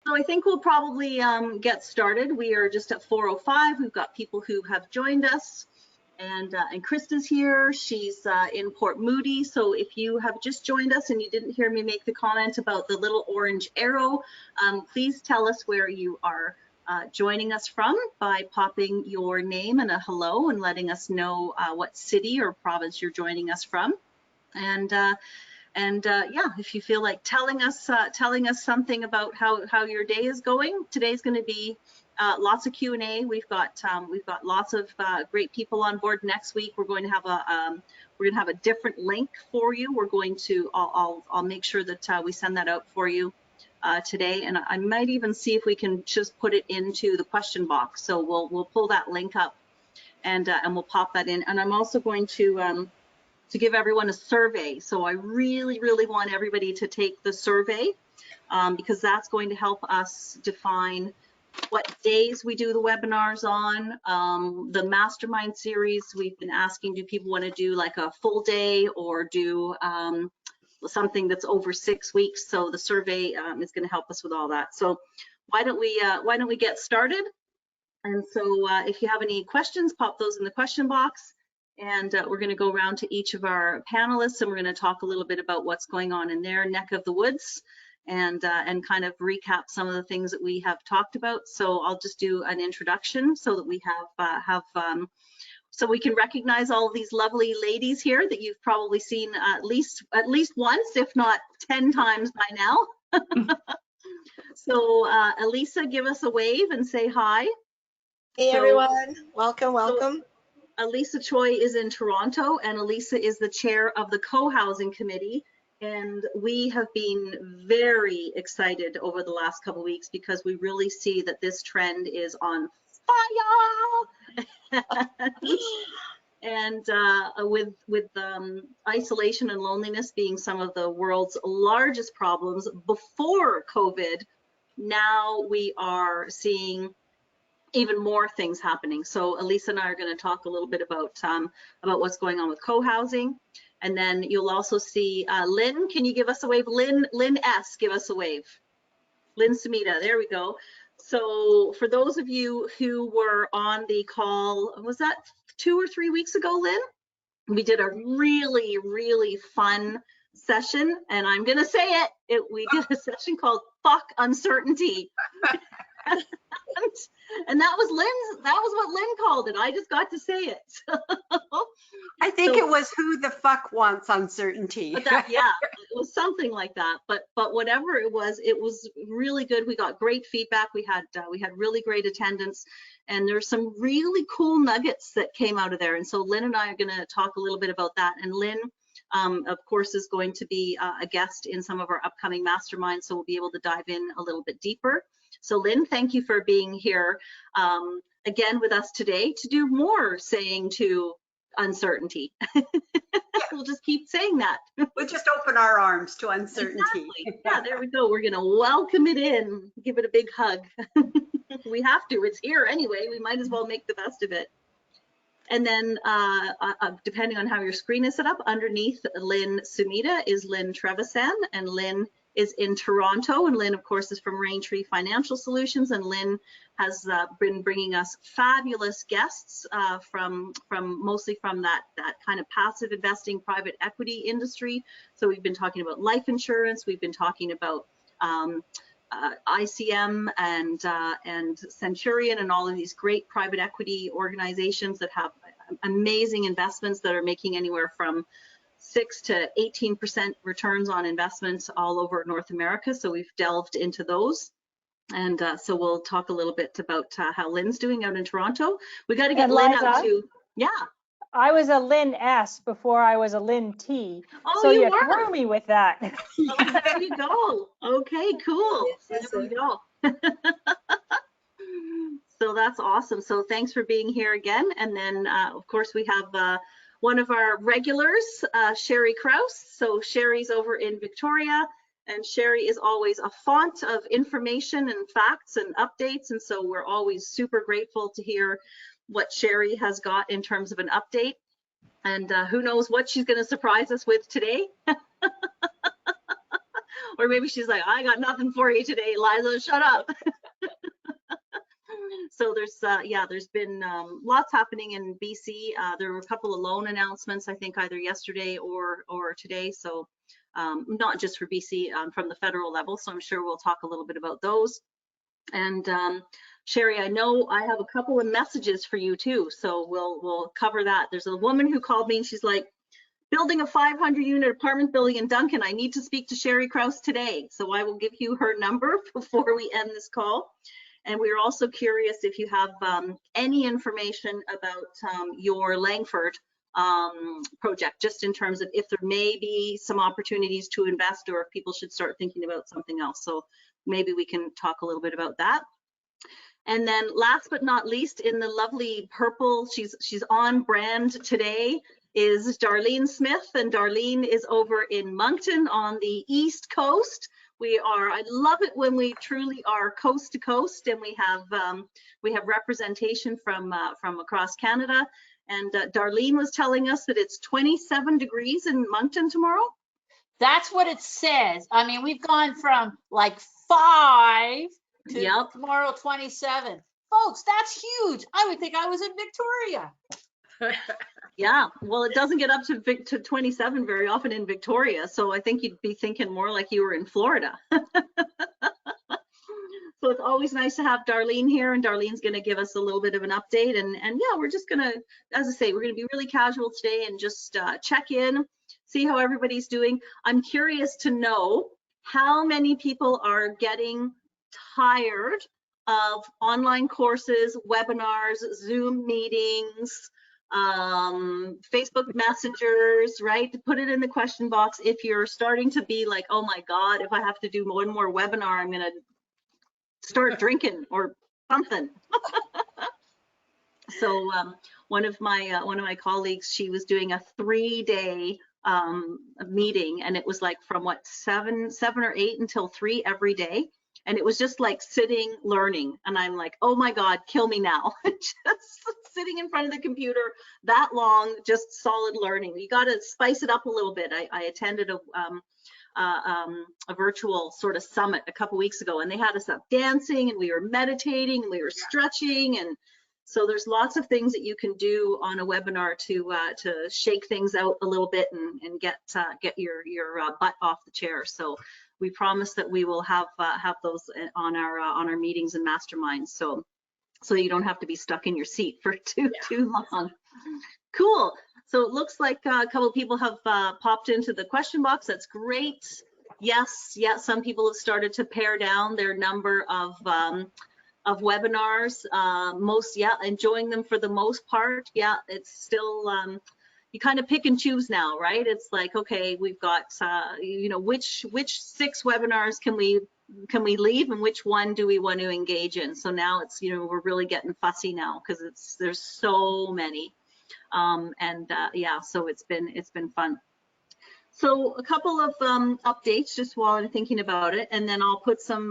So I think we'll probably get started. We are just at 4:05. We've got people who have joined us, and Krista's here. She's in Port Moody. So if you have just joined us and you didn't hear me make the comment about the little orange arrow, please tell us where you are joining us from by popping your name and a hello and letting us know what city or province you're joining us from. And yeah, if you feel like telling us something about how your day is going, today's going to be lots of Q&A. We've got lots of great people on board. Next week we're going to have a different link for you. We're going to I'll make sure that we send that out for you today, and I might even see if we can just put it into the question box. So we'll pull that link up and we'll pop that in. And I'm also going to give everyone a survey. So I really want everybody to take the survey because that's going to help us define what days we do the webinars on. The mastermind series, we've been asking, do people want to do like a full day or do something that's over 6 weeks? So the survey is going to help us with all that. So why don't we get started? And so if you have any questions, pop those in the question box. And we're going to go around to each of our panelists, and we're going to talk a little bit about what's going on in their neck of the woods, and kind of recap some of the things that we have talked about. So I'll just do an introduction so that we so we can recognize all of these lovely ladies here that you've probably seen at least once, if not 10 times by now. So Elisa, give us a wave and say hi. Hey everyone, welcome. So, Elisa Choi is in Toronto, and Elisa is the chair of the co-housing committee. And we have been very excited over the last couple of weeks because we really see that this trend is on fire. And with isolation and loneliness being some of the world's largest problems before COVID, now we are seeing even more things happening. So Elisa and I are going to talk a little bit about what's going on with co-housing, and then you'll also see Lynn. Can you give us a wave? Lynn S, give us a wave. Lynn Sumida, there we go. So for those of you who were on the call, was that 2 or 3 weeks ago, Lynn? We did a really fun session, and I'm going to say it. We did a session called "Fuck Uncertainty." And that was what Lynn called it. I just got to say it. I think it was "Who the fuck wants uncertainty?" Yeah, it was something like that. But whatever it was really good. We got great feedback. We had really great attendance, and there's some really cool nuggets that came out of there. And so Lynn and I are going to talk a little bit about that. And Lynn, of course, is going to be a guest in some of our upcoming masterminds, so we'll be able to dive in a little bit deeper. So Lynn, thank you for being here again with us today to do more saying to uncertainty. We'll just keep saying that. We'll just open our arms to uncertainty. Exactly. Yeah, there we go. We're going to welcome it in, give it a big hug. We have to. It's here anyway. We might as well make the best of it. And then depending on how your screen is set up, underneath Lynn Sumida is Lynn Trevisan, and Lynn is in Toronto, and Lynn, of course, is from Raintree Financial Solutions, and Lynn has been bringing us fabulous guests mostly from that kind of passive investing, private equity industry. So we've been talking about life insurance, we've been talking about ICM and Centurion and all of these great private equity organizations that have amazing investments that are making anywhere from 6 to 18% returns on investments all over North America. So we've delved into those. And so we'll talk a little bit about how Lynn's doing out in Toronto. We got to get Lynn out too. Yeah. I was a Lynn S before I was a Lynn T. Oh, so you were? threw me with that. Oh, there you go. Okay, cool. Yes, there we go. So that's awesome. So thanks for being here again. And then, of course, we have one of our regulars, Sherry Krause. So Sherry's over in Victoria, and Sherry is always a font of information and facts and updates. And so we're always super grateful to hear what Sherry has got in terms of an update. And who knows what she's going to surprise us with today. Or maybe she's like, I got nothing for you today, Liza, shut up. So there's been lots happening in BC. There were a couple of loan announcements, I think either yesterday or today. So not just for BC, from the federal level. So I'm sure we'll talk a little bit about those. And Sherry, I know I have a couple of messages for you too. So we'll cover that. There's a woman who called me and she's like, building a 500-unit apartment building in Duncan. I need to speak to Sherry Krause today. So I will give you her number before we end this call. And we are also curious if you have any information about your Langford project, just in terms of if there may be some opportunities to invest or if people should start thinking about something else. So maybe we can talk a little bit about that. And then last but not least, in the lovely purple, she's on brand today, is Darlene Smith. And Darlene is over in Moncton on the East Coast. I love it when we truly are coast to coast, and we have representation from across Canada. And Darlene was telling us that it's 27 degrees in Moncton tomorrow. That's what it says. I mean, we've gone from like 5 to tomorrow 27. Folks, that's huge. I would think I was in Victoria. Yeah, well, it doesn't get up to 27 very often in Victoria, so I think you'd be thinking more like you were in Florida. So it's always nice to have Darlene here, and Darlene's going to give us a little bit of an update. And yeah, we're just going to, as I say, we're going to be really casual today and just check in, see how everybody's doing. I'm curious to know how many people are getting tired of online courses, webinars, Zoom meetings, Facebook messengers, right? Put it in the question box if you're starting to be like, oh my God, if I have to do one more webinar, I'm gonna start drinking or something. So one of my colleagues, she was doing a 3-day meeting, and it was like from what, 7 or 8 until 3 every day. And it was just like sitting, learning. And I'm like, oh my God, kill me now. Just sitting in front of the computer that long, just solid learning. You got to spice it up a little bit. I attended a virtual sort of summit a couple weeks ago, and they had us up dancing, and we were meditating, and we were stretching. And so there's lots of things that you can do on a webinar to shake things out a little bit and get your butt off the chair. So we promise that we will have those on our meetings and masterminds, so you don't have to be stuck in your seat for too long. Cool. So it looks like a couple of people have popped into the question box. That's great. Yes, some people have started to pare down their number of webinars. Most, enjoying them for the most part. Yeah, it's still. You kind of pick and choose now, right? It's like, okay, we've got, which 6 webinars can we leave, and which one do we want to engage in? So now it's, we're really getting fussy now because there's so many, so it's been fun. So a couple of updates just while I'm thinking about it, and then I'll put some.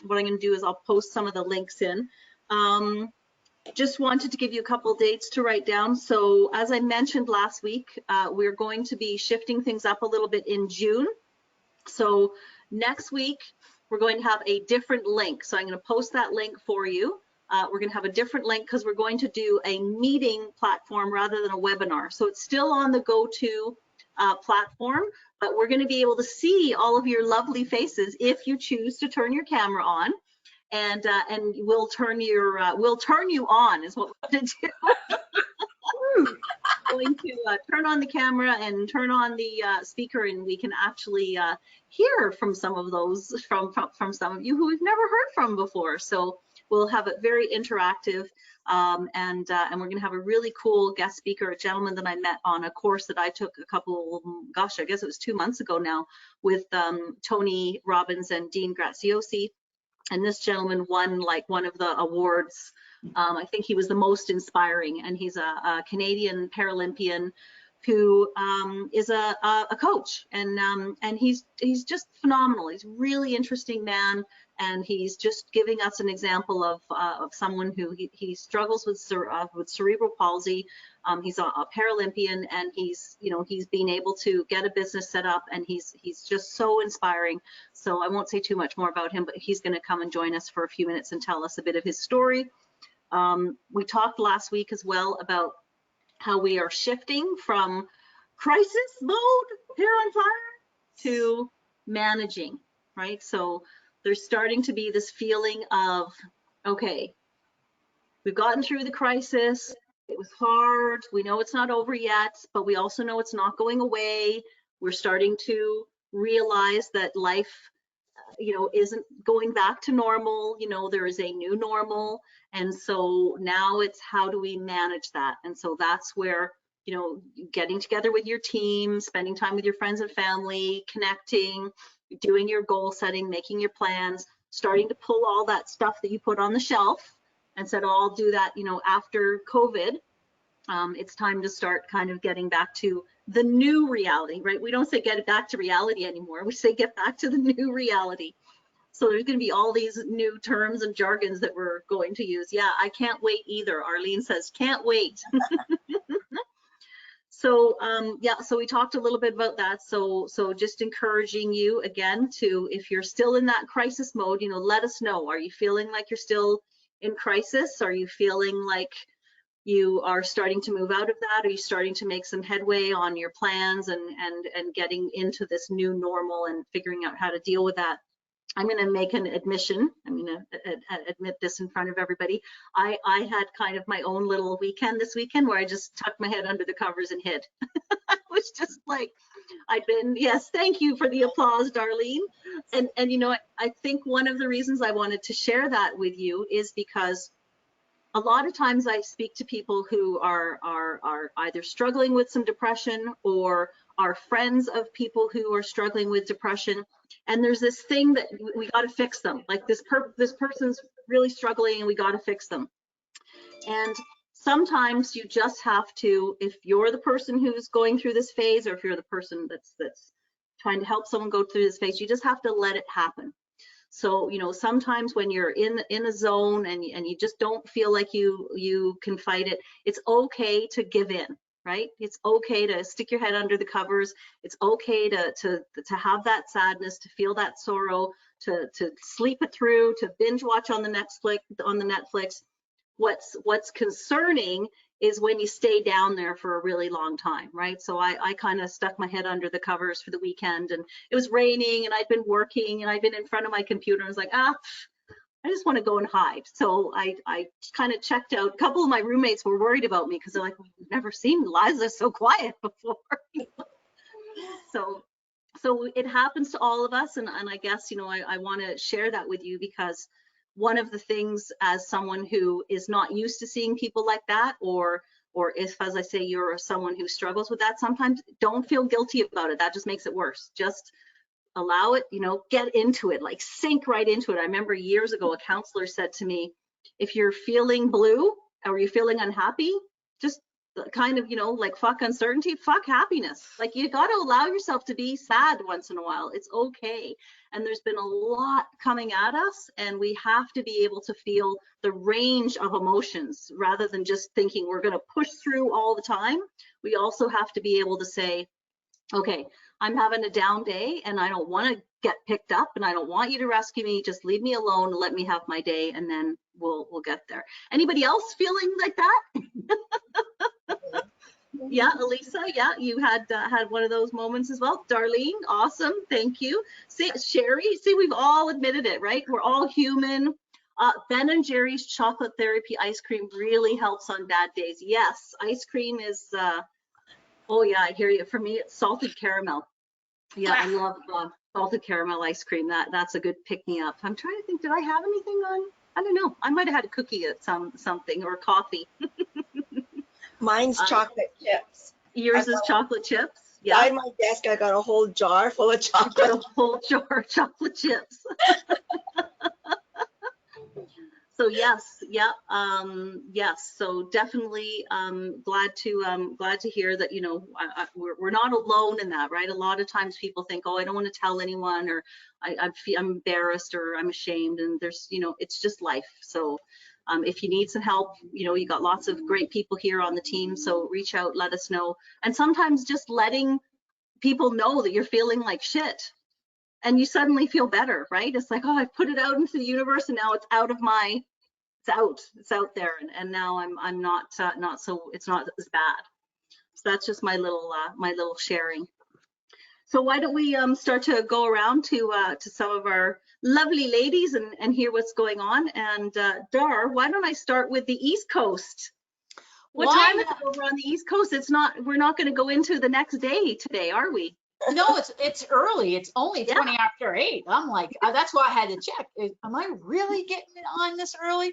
What I'm going to do is I'll post some of the links in. Just wanted to give you a couple dates to write down. So as I mentioned last week, we're going to be shifting things up a little bit in June. So next week, we're going to have a different link. So I'm going to post that link for you. We're going to have a different link because we're going to do a meeting platform rather than a webinar. So it's still on the GoTo platform, but we're going to be able to see all of your lovely faces if you choose to turn your camera on. And we'll turn you on is what we're going to do. Going to turn on the camera and turn on the speaker, and we can actually hear from some of those from some of you who we've never heard from before. So we'll have it very interactive, and we're going to have a really cool guest speaker, a gentleman that I met on a course that I took I guess it was 2 months ago now, with Tony Robbins and Dean Graziosi. And this gentleman won like one of the awards. I think he was the most inspiring, and he's a Canadian Paralympian who is a coach, and he's just phenomenal. He's a really interesting man, and he's just giving us an example of someone who he struggles with cerebral palsy. He's a Paralympian, and he's been able to get a business set up, and he's just so inspiring. So I won't say too much more about him, but he's going to come and join us for a few minutes and tell us a bit of his story. We talked last week as well about how we are shifting from crisis mode, hair on fire, to managing, right? So there's starting to be this feeling of, okay, we've gotten through the crisis. It was hard. We know it's not over yet, but we also know it's not going away. We're starting to realize that life, isn't going back to normal. There is a new normal. And so now it's how do we manage that? And so that's where, getting together with your team, spending time with your friends and family, connecting, doing your goal setting, making your plans, starting to pull all that stuff that you put on the shelf and said, oh, I'll do that, after COVID. It's time to start kind of getting back to the new reality, right? We don't say get back to reality anymore. We say get back to the new reality. So there's going to be all these new terms and jargons that we're going to use. Yeah, I can't wait either. Arlene says, can't wait. So so we talked a little bit about that. So just encouraging you again to, if you're still in that crisis mode, let us know. Are you feeling like you're still in crisis? Are you feeling like you are starting to move out of that? Are you starting to make some headway on your plans and getting into this new normal and figuring out how to deal with that? I'm going to make an admission. I'm going to admit this in front of everybody. I had kind of my own little weekend this weekend where I just tucked my head under the covers and hid. I was just like, yes, thank you for the applause, Darlene. And I think one of the reasons I wanted to share that with you is because a lot of times I speak to people who are either struggling with some depression or are friends of people who are struggling with depression. And there's this thing that we got to fix them. Like this person's really struggling and we got to fix them. And sometimes you just have to, if you're the person who's going through this phase, or if you're the person that's trying to help someone go through this phase, you just have to let it happen. So, sometimes when you're in a zone and you just don't feel like you can fight it, it's okay to give in, right? It's okay to stick your head under the covers. It's okay to have that sadness, to feel that sorrow, to sleep it through, to binge watch on the Netflix. What's concerning is when you stay down there for a really long time, right? So I kind of stuck my head under the covers for the weekend, and it was raining and I'd been working and I'd been in front of my computer. I was like, I just want to go and hide. So I kind of checked out. A couple of my roommates were worried about me because they're like, we've never seen Liza so quiet before. So it happens to all of us. And I guess, I want to share that with you because one of the things, as someone who is not used to seeing people like that, or if, as I say, you're someone who struggles with that, sometimes don't feel guilty about it. That just makes it worse. Just allow it, get into it, like sink right into it. I remember years ago, a counselor said to me, if you're feeling blue or you're feeling unhappy, just kind of, like fuck uncertainty, fuck happiness. Like you got to allow yourself to be sad once in a while. It's okay. And there's been a lot coming at us, and we have to be able to feel the range of emotions rather than just thinking we're going to push through all the time. We also have to be able to say, okay, I'm having a down day and I don't want to get picked up and I don't want you to rescue me. Just leave me alone, let me have my day, and then we'll get there. Anybody else feeling like that? Yeah, Elisa, yeah, you had one of those moments as well. Darlene, awesome, thank you. See, Sherry, see, we've all admitted it, right? We're all human. Ben and Jerry's chocolate therapy ice cream really helps on bad days. Yes, ice cream is, oh yeah, I hear you. For me, it's salted caramel. Yeah, I love salted caramel ice cream. That's a good pick-me-up. I'm trying to think, did I have anything on? I don't know. I might have had a cookie at something, or coffee. Mine's chocolate chips. Yours is chocolate chips? Yeah. Behind my desk, I got a whole jar full of chocolate. A whole jar of chocolate chips. So yes, yeah, yes. So definitely glad to hear that, you know, we're not alone in that, right? A lot of times people think, oh, I don't want to tell anyone, or I'm embarrassed, or I'm ashamed, and there's, you know, it's just life. So if you need some help, you know, you got lots of great people here on the team, so reach out, let us know. And sometimes just letting people know that you're feeling like shit, and you suddenly feel better, right? It's like, oh, I put it out into the universe, and now it's out of my, it's out there, and now I'm not so, it's not as bad. So that's just my little sharing. So why don't we start to go around to some of our lovely ladies and hear what's going on. And Dar, why don't I start with the East Coast? What time is it over on the East Coast? It's not, we're not going to go into the next day today, are we? No, it's early. It's only 20 after 8. I'm like, that's why I had to check. Am I really getting it on this early?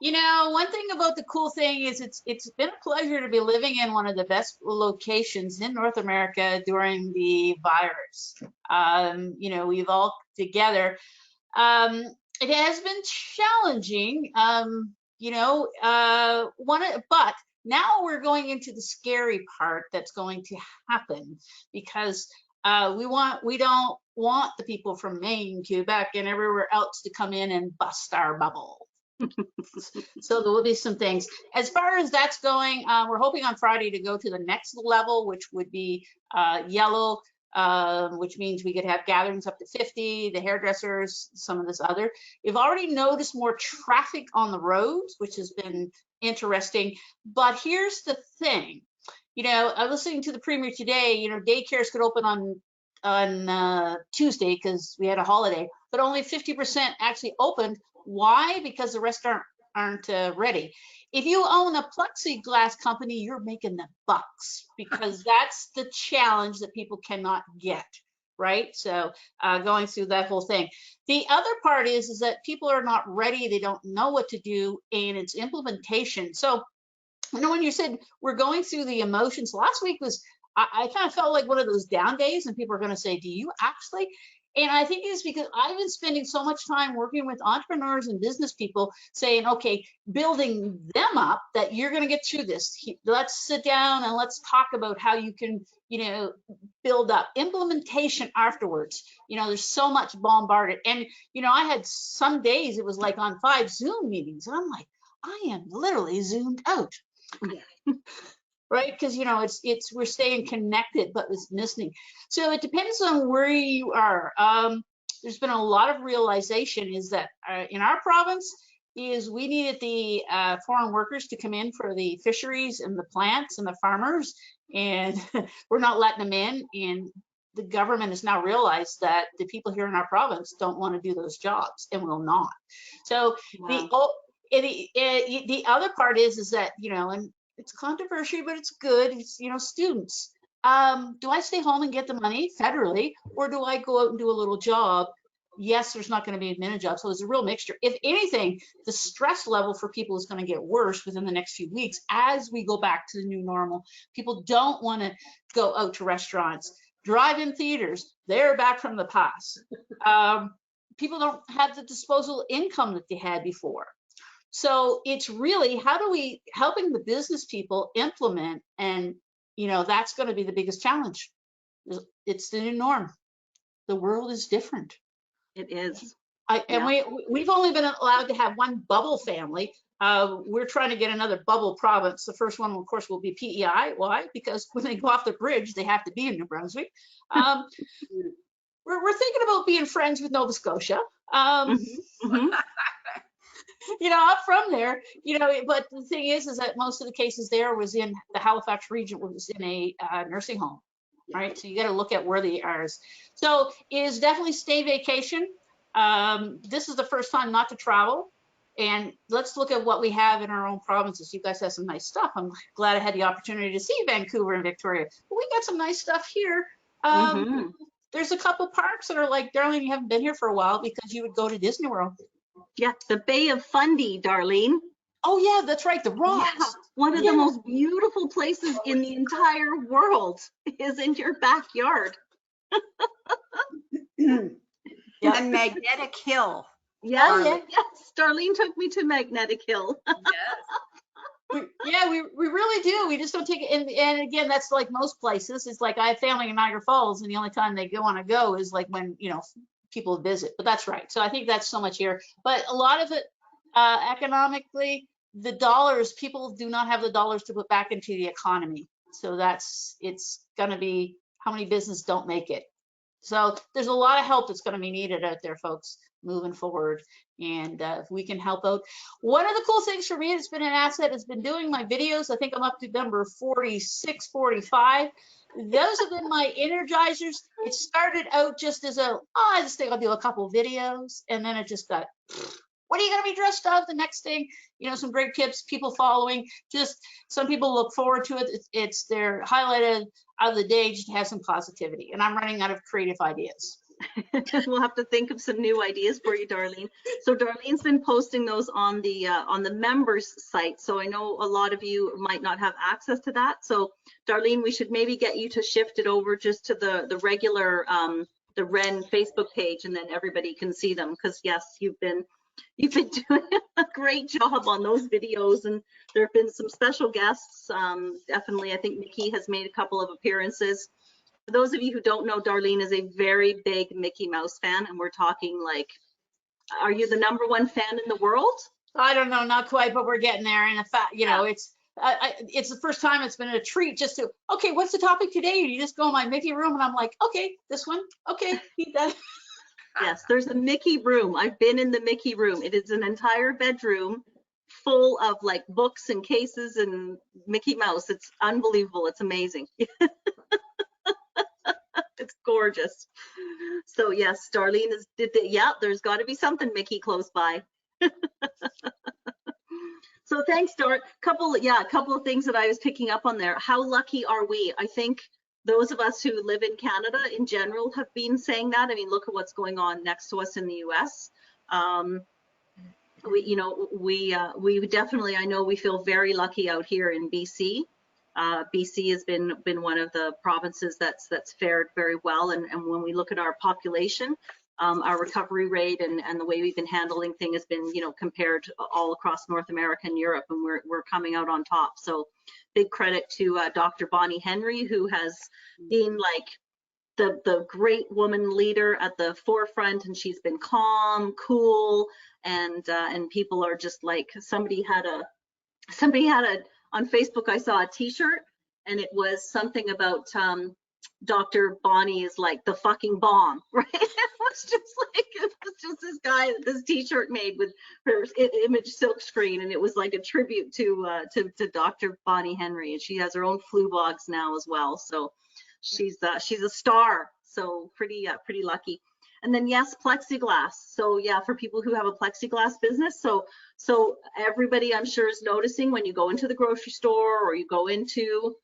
You know, one thing about the cool thing is it's been a pleasure to be living in one of the best locations in North America during the virus. You know, we've all together. It has been challenging, you know, but now we're going into the scary part that's going to happen, because we don't want the people from Maine, Quebec, and everywhere else to come in and bust our bubble. So there will be some things. As far as that's going, we're hoping on Friday to go to the next level, which would be yellow, which means we could have gatherings up to 50, the hairdressers, some of this other. We've already noticed more traffic on the roads, which has been interesting. But here's the thing, you know, I was listening to the Premier today, you know, daycares could open on Tuesday because we had a holiday, but only 50% actually opened. Why? Because the rest aren't ready. If you own a plexiglass company, you're making the bucks, because that's the challenge that people cannot get, right? So going through that whole thing. The other part is that people are not ready. They don't know what to do, and it's implementation. So, you know, when you said we're going through the emotions, last week was, I kind of felt like one of those down days, and people are going to say, do you actually? And I think it's because I've been spending so much time working with entrepreneurs and business people saying, okay, building them up, that you're going to get through this. Let's sit down and let's talk about how you can, you know, build up implementation afterwards. You know, there's so much bombarded. And, you know, I had some days it was like on 5 Zoom meetings, and I'm like, I am literally zoomed out. Right? Because, you know, it's we're staying connected, but it's listening. So it depends on where you are. There's been a lot of realization is that in our province is we needed the foreign workers to come in for the fisheries and the plants and the farmers, and we're not letting them in. And the government has now realized that the people here in our province don't want to do those jobs and will not. So wow. The other part is that, you know, and it's controversial, but it's good. It's, you know, students. Do I stay home and get the money federally, or do I go out and do a little job? Yes, there's not going to be a minute job. So there's a real mixture. If anything, the stress level for people is going to get worse within the next few weeks as we go back to the new normal. People don't want to go out to restaurants, drive-in theaters. They're back from the past. People don't have the disposable income that they had before. So it's really, how do we helping the business people implement, and, you know, that's going to be the biggest challenge. It's the new norm. The world is different. It is. And we've only been allowed to have one bubble family. We're trying to get another bubble province. The first one, of course, will be PEI. Why? Because when they go off the bridge, they have to be in New Brunswick. We're thinking about being friends with Nova Scotia. You know, up from there, you know, but the thing is that most of the cases there was in the Halifax region, was in a nursing home, right? So you got to look at where they are. So it is definitely stay vacation. This is the first time not to travel. And let's look at what we have in our own provinces. You guys have some nice stuff. I'm glad I had the opportunity to see Vancouver and Victoria. But we got some nice stuff here. There's a couple parks that are like, Darlene, you haven't been here for a while, because you would go to Disney World. Yeah, the Bay of Fundy, Darlene. Oh yeah, that's right, the rocks. Yeah, one of the most beautiful places in the entire world is in your backyard. And Magnetic Hill. Yes, Oh, yeah. yes. Darlene took me to Magnetic Hill. Yeah, we really do. We just don't take it. And again, that's like most places. It's like I have family in Niagara Falls, and the only time they want to go is like when, people visit. But that's right. So I think that's so much here. But a lot of it, economically, the dollars, people do not have the dollars to put back into the economy. So it's going to be how many businesses don't make it. So there's a lot of help that's going to be needed out there, folks, moving forward. And if we can help out. One of the cool things for me that's been an asset has been doing my videos. I think I'm up to number 46, 45. Those have been my energizers. It started out just as I just think I'll do a couple videos. And then it just got, what are you going to be dressed of? The next thing, some great tips, people following. Just some people look forward to it. It's their highlighted of the day, just to have some positivity. And I'm running out of creative ideas. We'll have to think of some new ideas for you, Darlene. So Darlene's been posting those on the members site. So I know a lot of you might not have access to that. So Darlene, we should maybe get you to shift it over just to the regular the WREN Facebook page, and then everybody can see them. Because yes, you've been doing a great job on those videos, and there have been some special guests. Definitely, I think Mickey has made a couple of appearances. For those of you who don't know, Darlene is a very big Mickey Mouse fan, and we're talking like, are you the #1 fan in the world? I don't know, not quite, but we're getting there. And in fact, it's the first time it's been a treat just to, okay, what's the topic today? And you just go in my Mickey room, and I'm like, okay, this one, okay, eat that. Yes, there's a Mickey room. I've been in the Mickey room. It is an entire bedroom full of like books and cases and Mickey Mouse. It's unbelievable. It's amazing. It's gorgeous. So yes, Darlene yeah, there's got to be something Mickey close by. So thanks, Dar. A couple of things that I was picking up on there. How lucky are we? I think those of us who live in Canada in general have been saying that. I mean, look at what's going on next to us in the US. We definitely, I know we feel very lucky out here in BC. BC has been one of the provinces that's fared very well. And when we look at our population, our recovery rate and the way we've been handling things has been, compared all across North America and Europe, and we're coming out on top. So big credit to Dr. Bonnie Henry, who has been like the great woman leader at the forefront, and she's been calm, cool, and people are just like, somebody had on Facebook, I saw a t-shirt, and it was something about Dr. Bonnie is like the fucking bomb, right? It was just this guy, this t-shirt made with her image silk screen, and it was like a tribute to Dr. Bonnie Henry, and she has her own flu blogs now as well. So she's a star. So pretty lucky. And then yes, plexiglass. So yeah, for people who have a plexiglass business, so everybody I'm sure is noticing when you go into the grocery store or you go into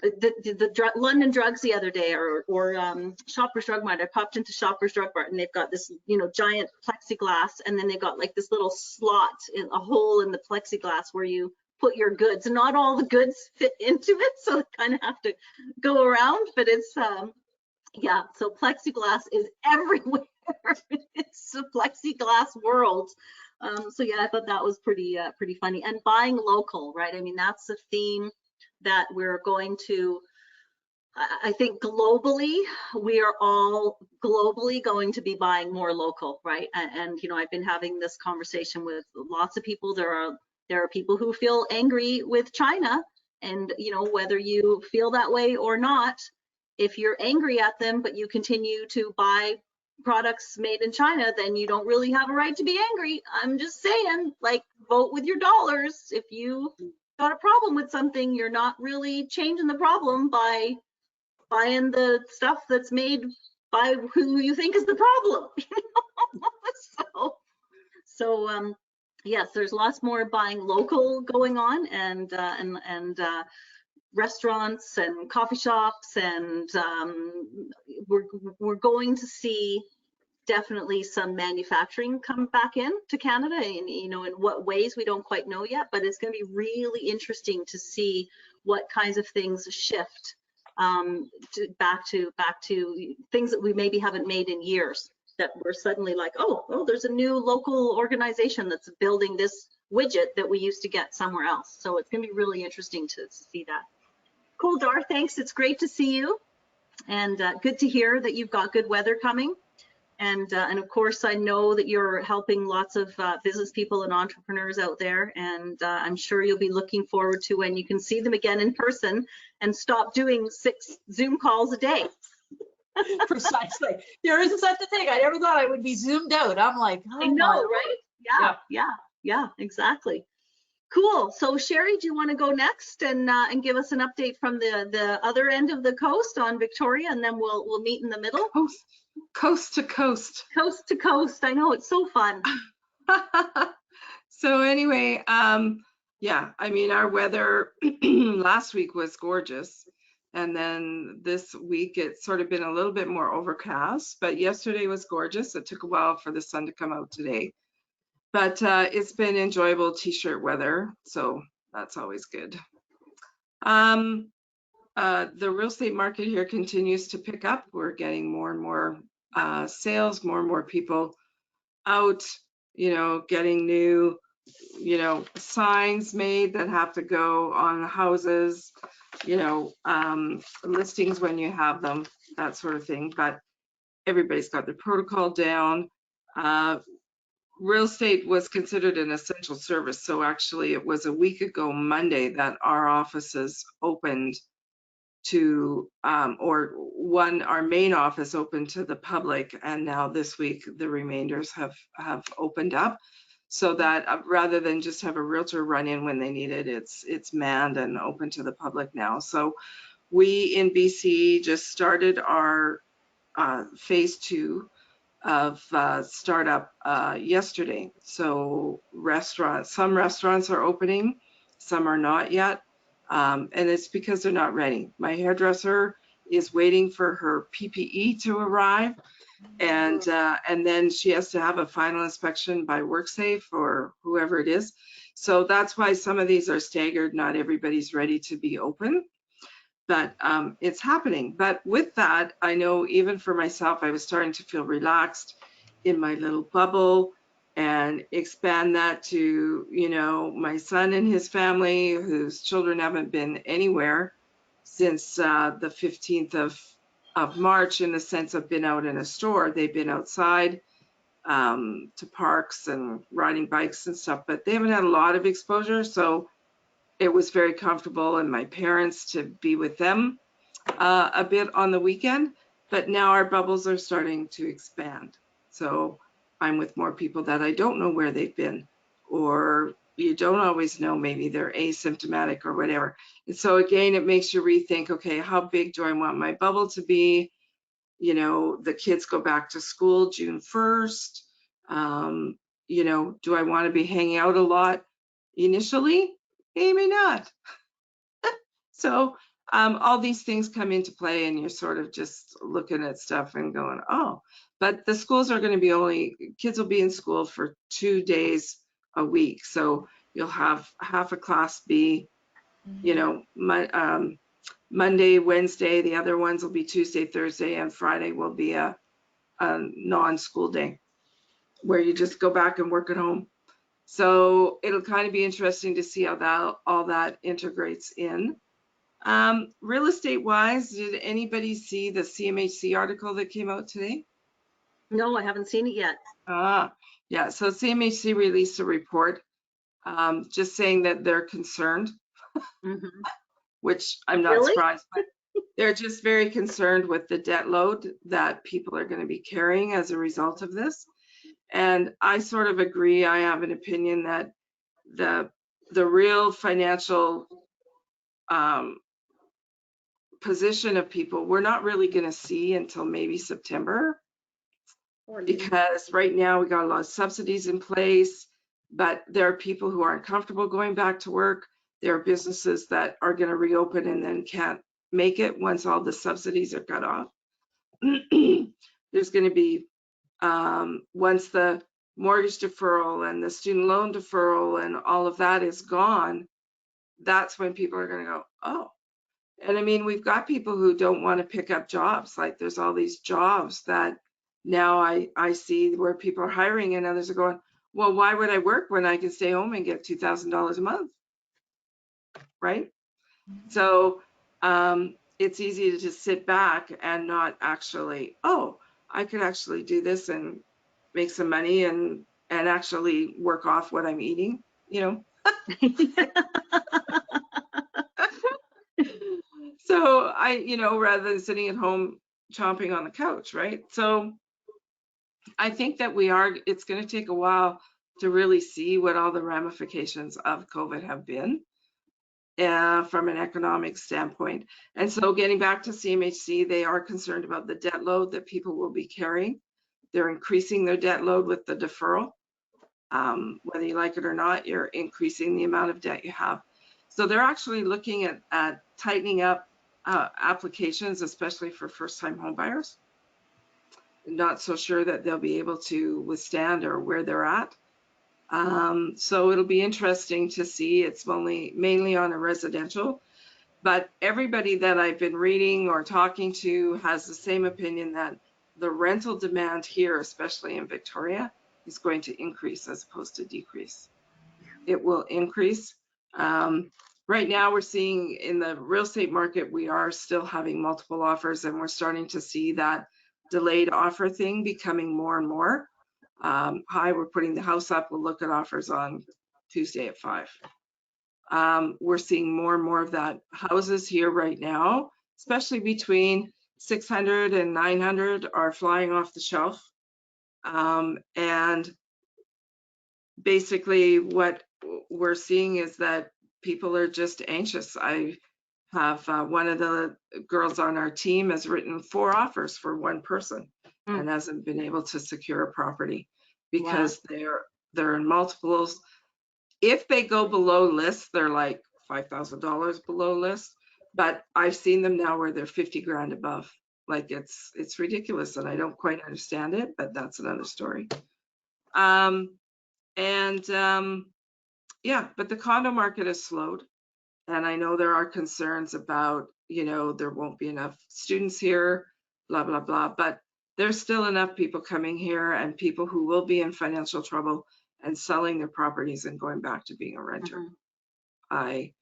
the London Drugs the other day, or Shoppers Drug Mart. I popped into Shoppers Drug Mart, and they've got this giant plexiglass, and then they've got like this little slot, a hole in the plexiglass where you put your goods, and not all the goods fit into it, so they kind of have to go around, but it's yeah, so plexiglass is everywhere. It's a plexiglass world. So yeah, I thought that was pretty funny. And buying local, right? I mean, that's a theme that we're going to, I think globally, we are all globally going to be buying more local, right? And I've been having this conversation with lots of people. There are people who feel angry with China, and whether you feel that way or not, if you're angry at them, but you continue to buy products made in China, then you don't really have a right to be angry. I'm just saying, like, vote with your dollars. If you got a problem with something, you're not really changing the problem by buying the stuff that's made by who you think is the problem. So yes, there's lots more buying local going on, and restaurants and coffee shops, and we're going to see definitely some manufacturing come back in to Canada, and in what ways we don't quite know yet, but it's going to be really interesting to see what kinds of things shift back to things that we maybe haven't made in years. that we're suddenly like, oh, there's a new local organization that's building this widget that we used to get somewhere else. So it's going to be really interesting to see that. Cool, Dar, thanks. It's great to see you, and good to hear that you've got good weather coming. And of course, I know that you're helping lots of business people and entrepreneurs out there, and I'm sure you'll be looking forward to when you can see them again in person and stop doing 6 Zoom calls a day. Precisely. There is such a thing. I never thought I would be zoomed out. I'm like, oh, I know, right? Yeah. Yeah, exactly. Cool. So Sherry, do you want to go next and give us an update from the other end of the coast on Victoria, and then we'll meet in the middle? Coast to coast. Coast to coast. I know, it's so fun. So anyway, yeah, I mean, our weather last week was gorgeous. And then this week it's sort of been a little bit more overcast, but yesterday was gorgeous. It took a while for the sun to come out today, but it's been enjoyable t-shirt weather, so that's always good. The real estate market here continues to pick up. We're getting more and more sales, more and more people out, you know, getting new, you know, signs made that have to go on houses, you know, listings when you have them, that sort of thing. But everybody's got their protocol down. Real estate was considered an essential service. So actually it was a week ago Monday that our offices opened to, our main office opened to the public. And now this week, the remainders have opened up, so that rather than just have a realtor run in when they need it, it's manned and open to the public now. So we in BC just started our phase 2 of startup yesterday. So some restaurants are opening, some are not yet. And it's because they're not ready. My hairdresser is waiting for her PPE to arrive, and then she has to have a final inspection by WorkSafe or whoever it is. So that's why some of these are staggered. Not everybody's ready to be open, but it's happening. But with that, I know even for myself, I was starting to feel relaxed in my little bubble, and expand that to, you know, my son and his family, whose children haven't been anywhere since the 15th of March, in the sense of been out in a store. They've been outside to parks and riding bikes and stuff, but they haven't had a lot of exposure. So it was very comfortable, and my parents, to be with them a bit on the weekend. But now our bubbles are starting to expand. So I'm with more people that I don't know where they've been, or you don't always know, maybe they're asymptomatic or whatever. And so again, it makes you rethink, okay, how big do I want my bubble to be? You know, the kids go back to school June 1st. You know, do I want to be hanging out a lot initially? Maybe not. So all these things come into play, and you're sort of just looking at stuff and going, oh, but the schools are going to be kids will be in school for 2 days a week. So you'll have half a class be, you know, Monday, Wednesday. The other ones will be Tuesday, Thursday, and Friday will be a non-school day where you just go back and work at home. So it'll kind of be interesting to see how all that integrates in. Real estate wise, did anybody see the CMHC article that came out today? No, I haven't seen it yet. Yeah, so CMHC released a report just saying that they're concerned, which I'm not surprised by. They're just very concerned with the debt load that people are going to be carrying as a result of this. And I sort of agree. I have an opinion that the real financial position of people, we're not really going to see until maybe September, because right now we got a lot of subsidies in place, but there are people who aren't comfortable going back to work. There are businesses that are going to reopen and then can't make it once all the subsidies are cut off. There's going to be, once the mortgage deferral and the student loan deferral and all of that is gone, that's when people are going to go, oh. And I mean, we've got people who don't want to pick up jobs. Like there's all these jobs that now I see where people are hiring and others are going, well, why would I work when I can stay home and get $2,000 a month, right? So it's easy to just sit back and not actually, oh, I could actually do this and make some money and actually work off what I'm eating, you know? So rather than sitting at home chomping on the couch, right? So I think that it's going to take a while to really see what all the ramifications of COVID have been from an economic standpoint. And so getting back to CMHC, they are concerned about the debt load that people will be carrying. They're increasing their debt load with the deferral. Whether you like it or not, you're increasing the amount of debt you have. So they're actually looking at tightening up applications, especially for first-time home buyers. Not so sure that they'll be able to withstand or where they're at. So it'll be interesting to see. It's mainly on a residential, but everybody that I've been reading or talking to has the same opinion that the rental demand here, especially in Victoria, is going to increase as opposed to decrease. It will increase. Right now we're seeing in the real estate market, we are still having multiple offers, and we're starting to see that delayed offer thing becoming more and more. Hi, we're putting the house up. We'll look at offers on Tuesday at 5. We're seeing more and more of that. Houses here right now, especially between 600 and 900, are flying off the shelf. And basically what we're seeing is that people are just anxious. I have one of the girls on our team has written 4 offers for one person and hasn't been able to secure a property because they're in multiples. If they go below list, they're like $5,000 below list, but I've seen them now where they're 50 grand above. Like it's ridiculous, and I don't quite understand it, but that's another story. Yeah, but the condo market has slowed, and I know there are concerns about, there won't be enough students here, blah, blah, blah, but there's still enough people coming here and people who will be in financial trouble and selling their properties and going back to being a renter. I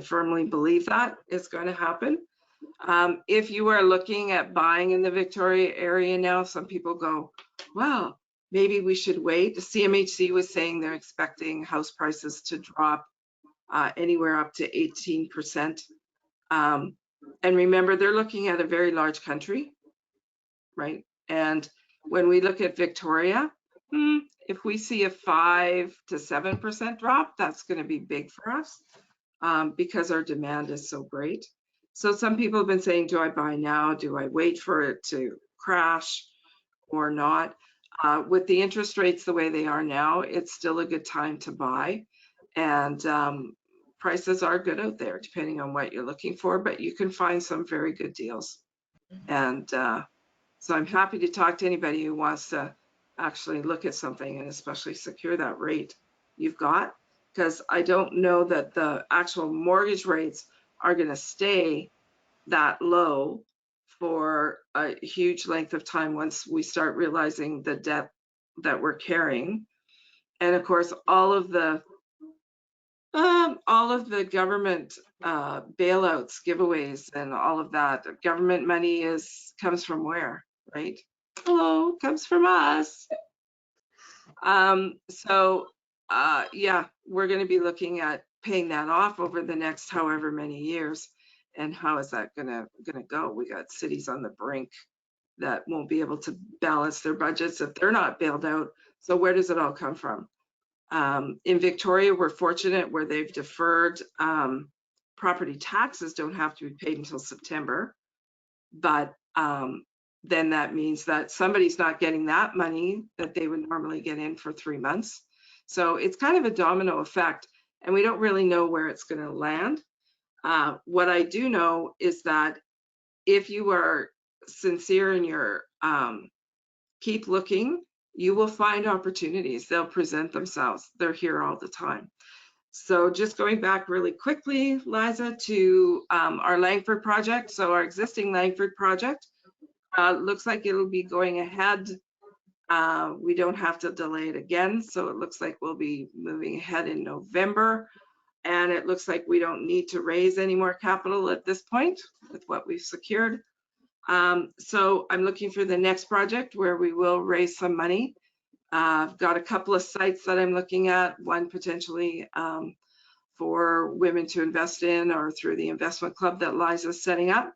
firmly believe that is going to happen. If you are looking at buying in the Victoria area now, some people go, well, maybe we should wait. The CMHC was saying they're expecting house prices to drop anywhere up to 18%. And remember, they're looking at a very large country, right? And when we look at Victoria, if we see a 5 to 7% drop, that's going to be big for us because our demand is so great. So some people have been saying, do I buy now? Do I wait for it to crash or not? With the interest rates the way they are now, it's still a good time to buy. And prices are good out there, depending on what you're looking for, but you can find some very good deals. And so I'm happy to talk to anybody who wants to actually look at something and especially secure that rate you've got, because I don't know that the actual mortgage rates are going to stay that low for a huge length of time once we start realizing the debt that we're carrying. And of course, all of the government bailouts, giveaways, and all of that government money comes from where, right? Hello, comes from us. Yeah, we're going to be looking at paying that off over the next however many years. And how is that gonna go? We got cities on the brink that won't be able to balance their budgets if they're not bailed out. So where does it all come from? In Victoria, we're fortunate where they've deferred property taxes don't have to be paid until September. But then that means that somebody's not getting that money that they would normally get in for 3 months. So it's kind of a domino effect, and we don't really know where it's going to land. What I do know is that if you are sincere in your keep looking, you will find opportunities. They'll present themselves. They're here all the time. So just going back really quickly, Liza, to our Langford project. So our existing Langford project, Looks like it'll be going ahead. We don't have to delay it again, so it looks like we'll be moving ahead in November. And it looks like we don't need to raise any more capital at this point with what we've secured. So I'm looking for the next project where we will raise some money. I've got a couple of sites that I'm looking at, one potentially for women to invest in or through the investment club that Liza's setting up,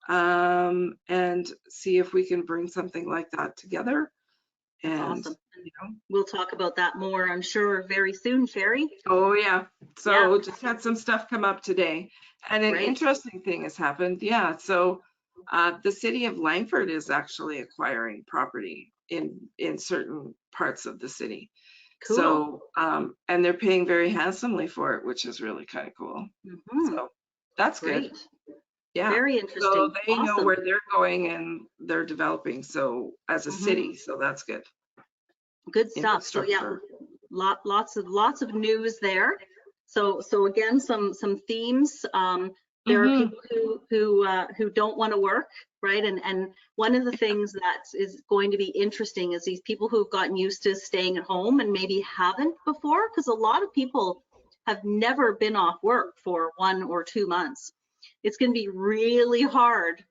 and see if we can bring something like that together. That's And, awesome. you know, We'll talk about that more, I'm sure, very soon, Sherry. oh yeah, so Yeah. just had some stuff come up today, and an Great. interesting thing has happened. Yeah, so the city of Langford is actually acquiring property in certain parts of the city. Cool. So and they're paying very handsomely for it, which is really kind of cool. Mhm. So that's Great. good. Yeah. Very interesting. So they know Awesome. where they're going and they're developing. So as a Mhm. city, so that's good. Good stuff. So yeah, Infrastructure. lots of news there. So again, some themes. There are Mhm. people who don't want to work, right? And one of the things that is going to be interesting is these people who've gotten used to staying at home and maybe haven't before, because a lot of people have never been off work for 1 or 2 months. It's going to be really hard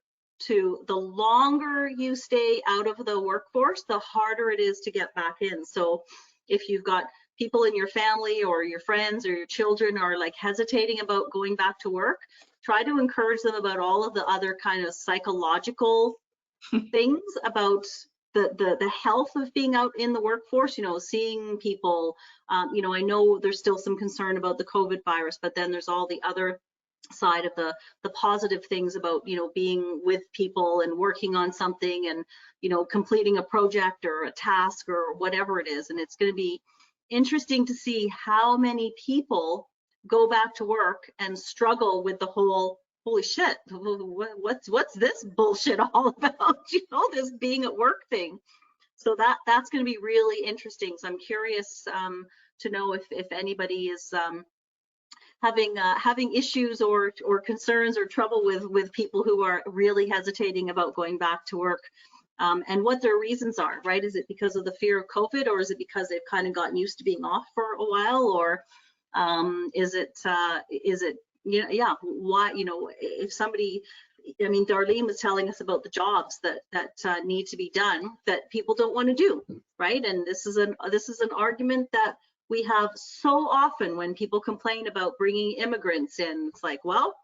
the longer you stay out of the workforce, the harder it is to get back in. So if you've got people in your family or your friends or your children are like hesitating about going back to work, try to encourage them about all of the other kind of psychological things about the health of being out in the workforce, you know, seeing people, you know, I know there's still some concern about the COVID virus, but then there's all the other side of the positive things about, you know, being with people and working on something and, you know, completing a project or a task or whatever it is. And it's going to be interesting to see how many people go back to work and struggle with the whole, holy shit, what's this bullshit all about, you know, this being at work thing. So that's going to be really interesting. So I'm curious to know if anybody is having issues or concerns or trouble with people who are really hesitating about going back to work, and what their reasons are, right? Is it because of the fear of COVID, or is it because they've kind of gotten used to being off for a while, or is it you know, yeah, why, you know, if somebody, I mean, Darlene was telling us about the jobs that need to be done that people don't want to do, right? And this is an argument that we have so often when people complain about bringing immigrants in. It's like, well,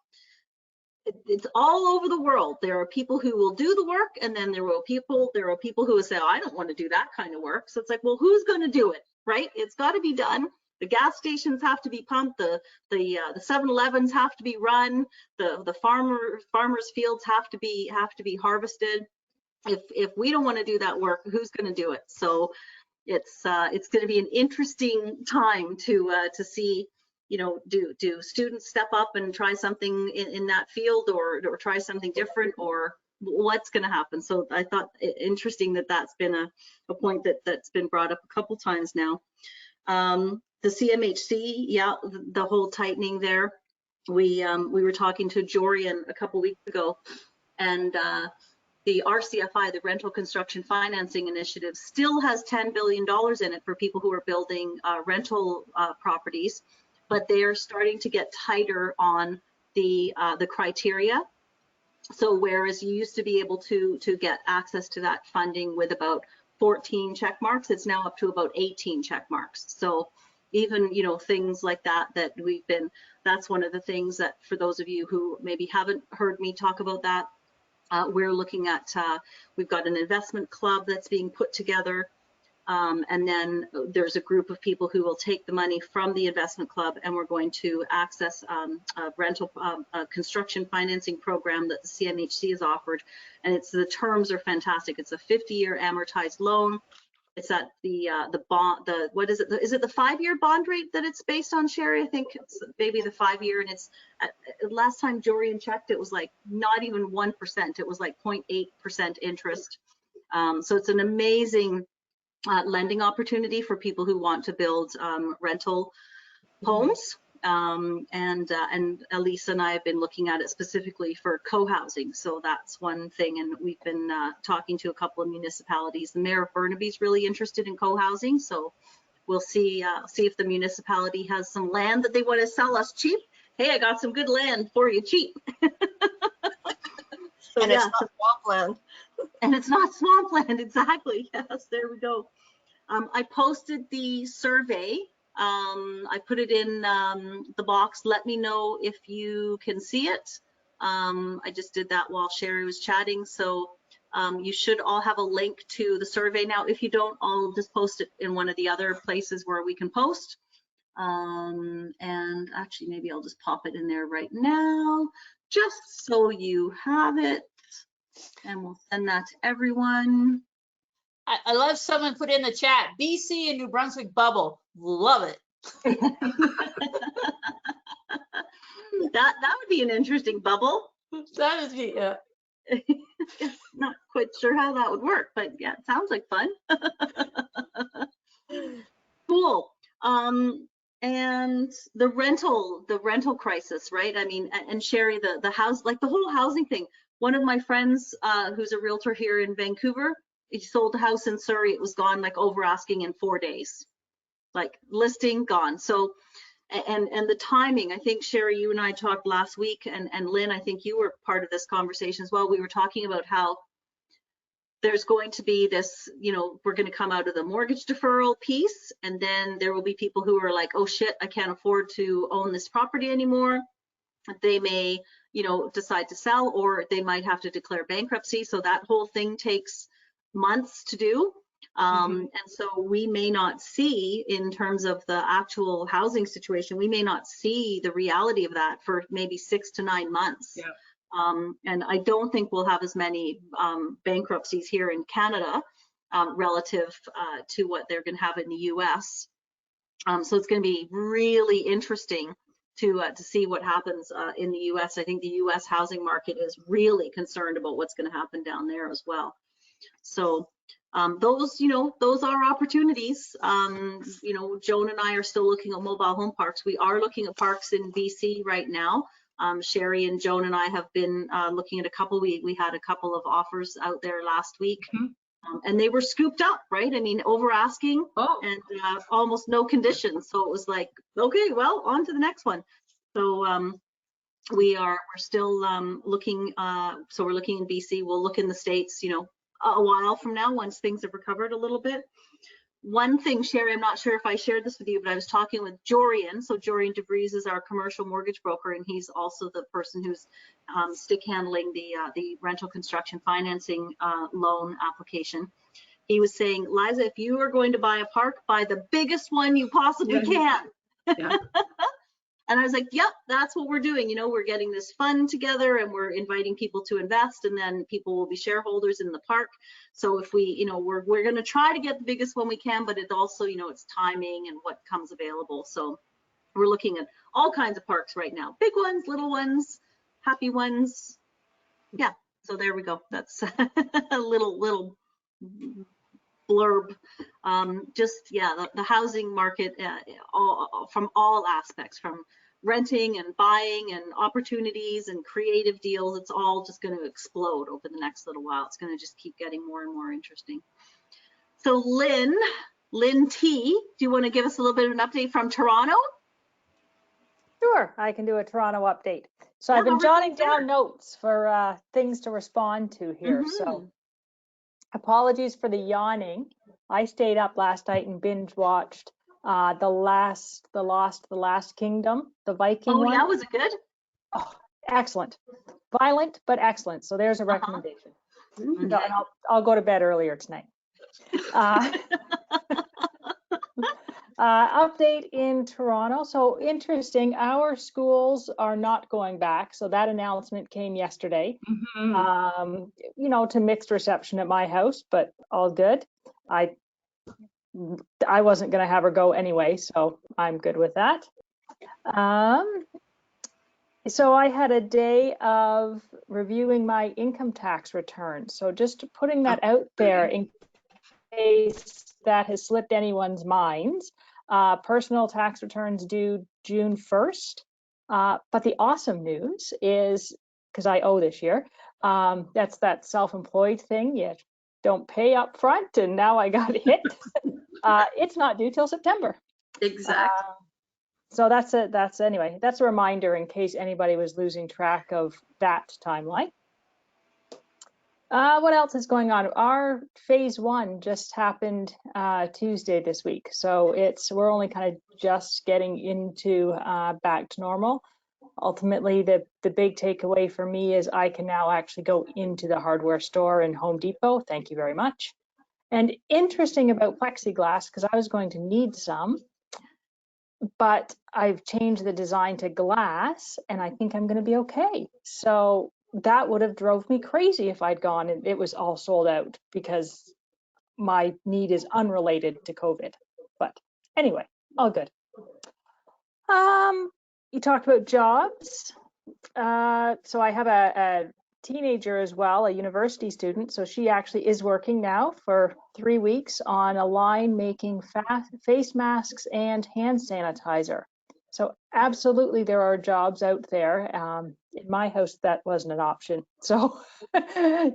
it's all over the world. There are people who will do the work, and then there are people who will say, oh, I don't want to do that kind of work. So it's like, well, who's going to do it, right? It's got to be done. The gas stations have to be pumped. The 7-Elevens have to be run. The farmers' fields have to be harvested. If we don't want to do that work, who's going to do it? So it's going to be an interesting time to see, you know, do students step up and try something in that field, or try something different, or what's going to happen. So I thought it interesting that that's been a point that's been brought up a couple times now. The CMHC, yeah, the whole tightening there. We were talking to Jorian a couple weeks ago, and the RCFI, the Rental Construction Financing Initiative, still has $10 billion in it for people who are building rental properties, but they are starting to get tighter on the criteria. So whereas you used to be able to get access to that funding with about 14 check marks, it's now up to about 18 check marks. So even, you know, things like that that's one of the things that, for those of you who maybe haven't heard me talk about that, we're looking at, we've got an investment club that's being put together, and then there's a group of people who will take the money from the investment club, and we're going to access a rental construction financing program that the CMHC has offered, and the terms are fantastic. It's a 50-year amortized loan. It's at the bond, what is it? Is it the 5-year bond rate that it's based on, Sherry? I think it's maybe the 5-year, and it's last time Jorian checked, it was like not even 1%. It was like 0.8% interest. So it's an amazing lending opportunity for people who want to build rental homes. and Elisa and I have been looking at it specifically for co-housing. So that's one thing. And we've been talking to a couple of municipalities. The mayor of Burnaby is really interested in co-housing. So we'll see if the municipality has some land that they want to sell us cheap. Hey, I got some good land for you cheap. So, And it's not swampland. And it's not swampland, exactly. Yes, there we go. I posted the survey. I put it in the box. Let me know if you can see it. I just did that while Sherry was chatting. So you should all have a link to the survey. Now, if you don't, I'll just post it in one of the other places where we can post. And actually, maybe I'll just pop it in there right now, just so you have it. And we'll send that to everyone. I love someone put in the chat, BC and New Brunswick bubble. Love it. That would be an interesting bubble. That is, yeah. Not quite sure how that would work, but yeah, it sounds like fun. Cool. And the rental crisis, right? I mean, and Sherry, the house, like the whole housing thing. One of my friends who's a realtor here in Vancouver, he sold a house in Surrey. It was gone, like over asking in 4 days, like listing gone. So, and the timing, I think Sherry, you and I talked last week, and Lynn, I think you were part of this conversation as well. We were talking about how there's going to be this, you know, we're going to come out of the mortgage deferral piece, and then there will be people who are like, oh shit, I can't afford to own this property anymore. They may, you know, decide to sell, or they might have to declare bankruptcy. So that whole thing takes months to do. And so we may not see, in terms of the actual housing situation, we may not see the reality of that for maybe 6 to 9 months. Yeah. And I don't think we'll have as many bankruptcies here in Canada relative to what they're going to have in the US. So it's going to be really interesting to see what happens in the US. I think the US housing market is really concerned about what's going to happen down there as well. So those, you know, those are opportunities. You know, Joan and I are still looking at mobile home parks. We are looking at parks in BC right now. Sherry and Joan and I have been looking at a couple. We had a couple of offers out there last week, and they were scooped up, right? I mean, over asking and almost no conditions. So it was like, okay, well, on to the next one. So we're still looking. So we're looking in BC. We'll look in the States, you know, a while from now once things have recovered a little bit. One thing, Sherry, I'm not sure if I shared this with you, but I was talking with Jorian. So Jorian DeVries is our commercial mortgage broker, and he's also the person who's stick handling the rental construction financing loan application. He was saying, Liza, if you are going to buy a park, buy the biggest one you possibly can. Yeah. And I was like, yep, that's what we're doing. You know, we're getting this fund together and we're inviting people to invest, and then people will be shareholders in the park. So if we, you know, we're going to try to get the biggest one we can, but it also, you know, it's timing and what comes available. So we're looking at all kinds of parks right now, big ones, little ones, happy ones. Yeah. So there we go. That's a little blurb. Just, yeah, the housing market from all aspects, from renting and buying and opportunities and creative deals, it's all just going to explode over the next little while. It's going to just keep getting more and more interesting. So Lynn T, do you want to give us a little bit of an update from Toronto? Sure, I can do a Toronto update. So I've been jotting down notes for things to respond to here. So apologies for the yawning. I stayed up last night and binge watched the Last Kingdom, the Viking one. Oh yeah, was it good? Oh, excellent. Violent, but excellent. So there's a recommendation. Okay. I'll go to bed earlier tonight. Update in Toronto. So interesting, our schools are not going back. So that announcement came yesterday. You know, to mixed reception at my house, but all good. I wasn't going to have her go anyway, so I'm good with that. So I had a day of reviewing my income tax return. So just putting that out there in case that has slipped anyone's minds. Personal tax returns due June 1st. But the awesome news is, because I owe this year, that's that self-employed thing. You don't pay up front, and now I got hit. It's not due till September. Exactly. So that's anyway, that's a reminder in case anybody was losing track of that timeline. What else is going on? Our phase 1 just happened Tuesday this week. So we're only kind of just getting into back to normal. Ultimately, the big takeaway for me is I can now actually go into the hardware store in Home Depot. Thank you very much. And interesting about plexiglass, because I was going to need some, but I've changed the design to glass and I think I'm going to be okay. So that would have drove me crazy if I'd gone and it was all sold out, because my need is unrelated to COVID. But anyway, all good. You talked about jobs. So I have a teenager as well, a university student. So she actually is working now for 3 weeks on a line making face masks and hand sanitizer. So absolutely there are jobs out there. In my house, that wasn't an option. So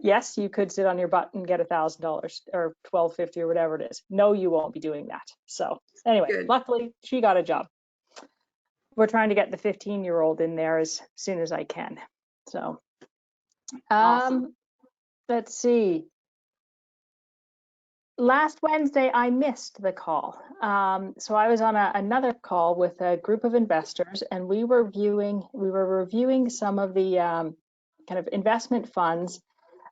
yes, you could sit on your butt and get $1,000 or $1,250 or whatever it is. No, you won't be doing that. So anyway, Good. luckily she got a job. We're trying to get the 15-year-old in there as soon as I can. So, Awesome. let's see. Last Wednesday, I missed the call. So I was on another call with a group of investors, and we were reviewing some of the kind of investment funds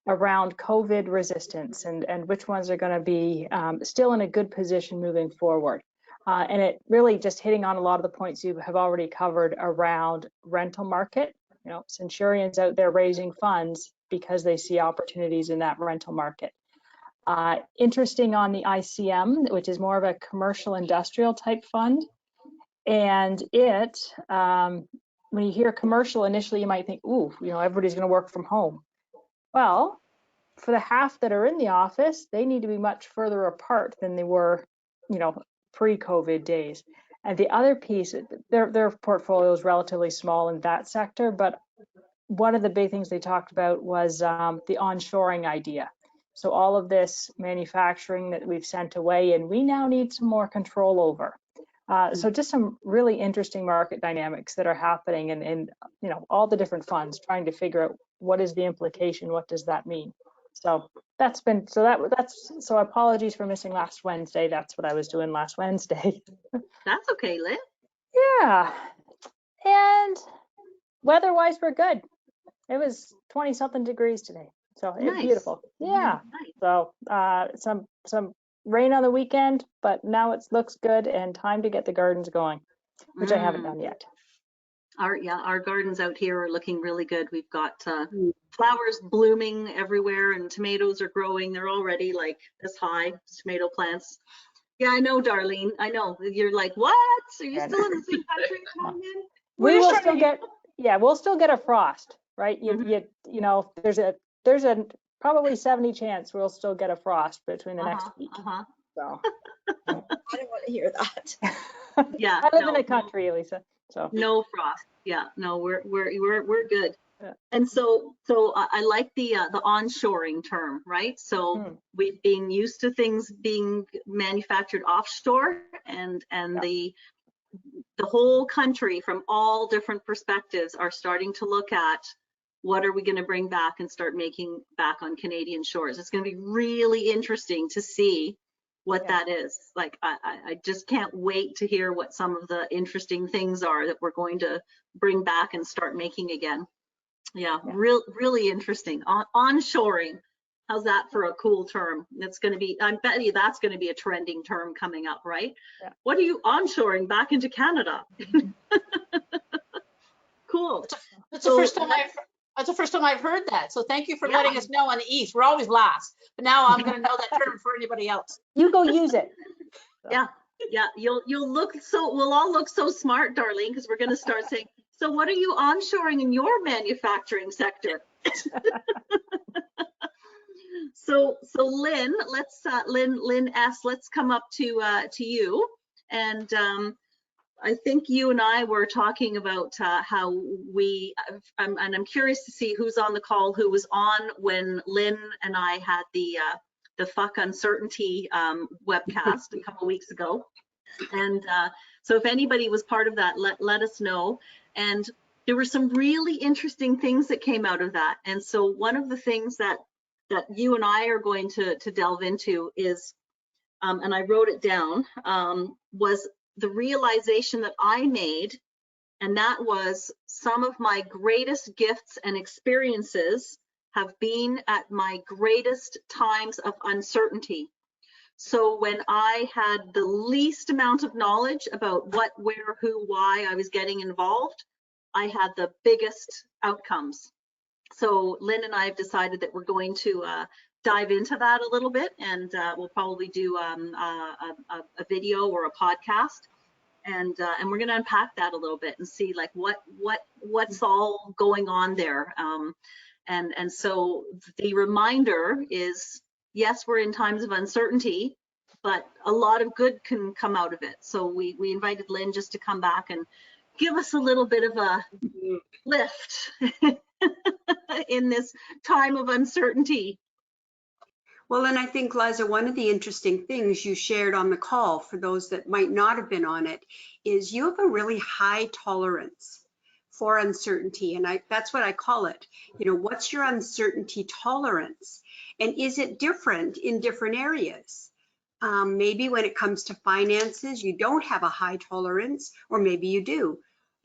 around COVID resistance and which ones are going to be still in a good position moving forward. And it really just hitting on a lot of the points you have already covered around rental market. You know, Centurion's out there raising funds because they see opportunities in that rental market. Interesting on the ICM, which is more of a commercial industrial type fund. And when you hear commercial, initially you might think, ooh, you know, everybody's going to work from home. Well, for the half that are in the office, they need to be much further apart than they were, you know, pre-COVID days. And the other piece, their portfolio is relatively small in that sector, but one of the big things they talked about was the onshoring idea. So all of this manufacturing that we've sent away, and we now need some more control over. So just some really interesting market dynamics that are happening in you know, all the different funds, trying to figure out what is the implication, what does that mean. So that's so apologies for missing last Wednesday. That's what I was doing last Wednesday. That's okay, Lynn. Yeah, and weather-wise, we're good. It was 20-something degrees today, so it's beautiful. Yeah. Nice. So some rain on the weekend, but now it looks good and time to get the gardens going, which I haven't done yet. Our gardens out here are looking really good. We've got flowers blooming everywhere, and tomatoes are growing. They're already like this high, tomato plants. Yeah, I know, Darlene. I know. You're like, what? Are you still in the same country? We will still get, we'll still get a frost, right? You know, there's a probably 70 chance we'll still get a frost between the next week. So I don't want to hear that. Yeah, I live in the country, Lisa. So no frost. Yeah, no, we're good. Yeah. And so I like the onshoring term, right? So we've been used to things being manufactured offshore, and the whole country from all different perspectives are starting to look at what are we going to bring back and start making back on Canadian shores. It's going to be really interesting to see what that is. Like, I just can't wait to hear what some of the interesting things are that we're going to bring back and start making again. Yeah. Really interesting. Onshoring. How's that for a cool term? It's going to be, I bet you that's going to be a trending term coming up, right? Yeah. What are you onshoring back into Canada? Cool. That's the first time I've heard that. So thank you for letting us know on the East. We're always last, but now I'm going to know that term for anybody else. You go use it. So. Yeah. You'll look so, we'll all look so smart, Darlene, because we're going to start saying, so what are you onshoring in your manufacturing sector? So Lynn, let's Lynn S, let's come up to you. And I think you and I were talking about how we, and I'm curious to see who's on the call, who was on when Lynn and I had the Fuck Uncertainty webcast a couple weeks ago. And so if anybody was part of that, let us know. And there were some really interesting things that came out of that. And so one of the things that you and I are going to delve into is, and I wrote it down, was the realization that I made, and that was some of my greatest gifts and experiences have been at my greatest times of uncertainty. So when I had the least amount of knowledge about what, where, who, why I was getting involved, I had the biggest outcomes. So Lynn and I have decided that we're going to dive into that a little bit, and we'll probably do a video or a podcast, and we're going to unpack that a little bit and see like what's all going on there. And so the reminder is, yes, we're in times of uncertainty, but a lot of good can come out of it. So we invited Lynn just to come back and give us a little bit of a lift in this time of uncertainty. Well, and I think, Liza, one of the interesting things you shared on the call, for those that might not have been on it, is you have a really high tolerance for uncertainty. And that's what I call it. You know, what's your uncertainty tolerance? And is it different in different areas? Maybe when it comes to finances, you don't have a high tolerance, or maybe you do.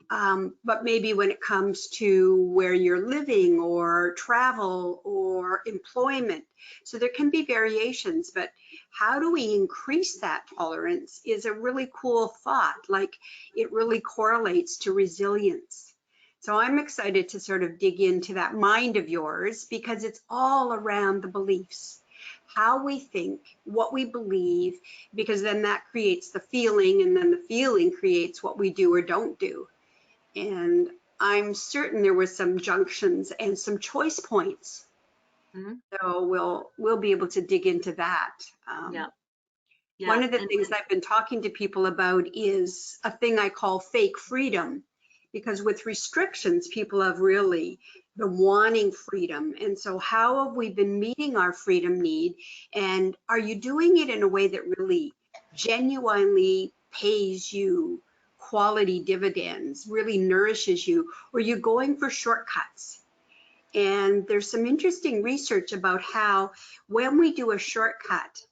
But maybe when it comes to where you're living or travel or employment. So there can be variations, but how do we increase that tolerance is a really cool thought. Like, it really correlates to resilience. So I'm excited to sort of dig into that mind of yours, because it's all around the beliefs, how we think, what we believe, because then that creates the feeling, and then the feeling creates what we do or don't do. And I'm certain there were some junctions and some choice points. Mm-hmm. So we'll be able to dig into that. Yeah. One of the things I've been talking to people about is a thing I call fake freedom, because with restrictions, people have really been wanting freedom. And so how have we been meeting our freedom need? And are you doing it in a way that really genuinely pays you quality dividends, really nourishes you, or you're going for shortcuts? And there's some interesting research about how when we do a shortcut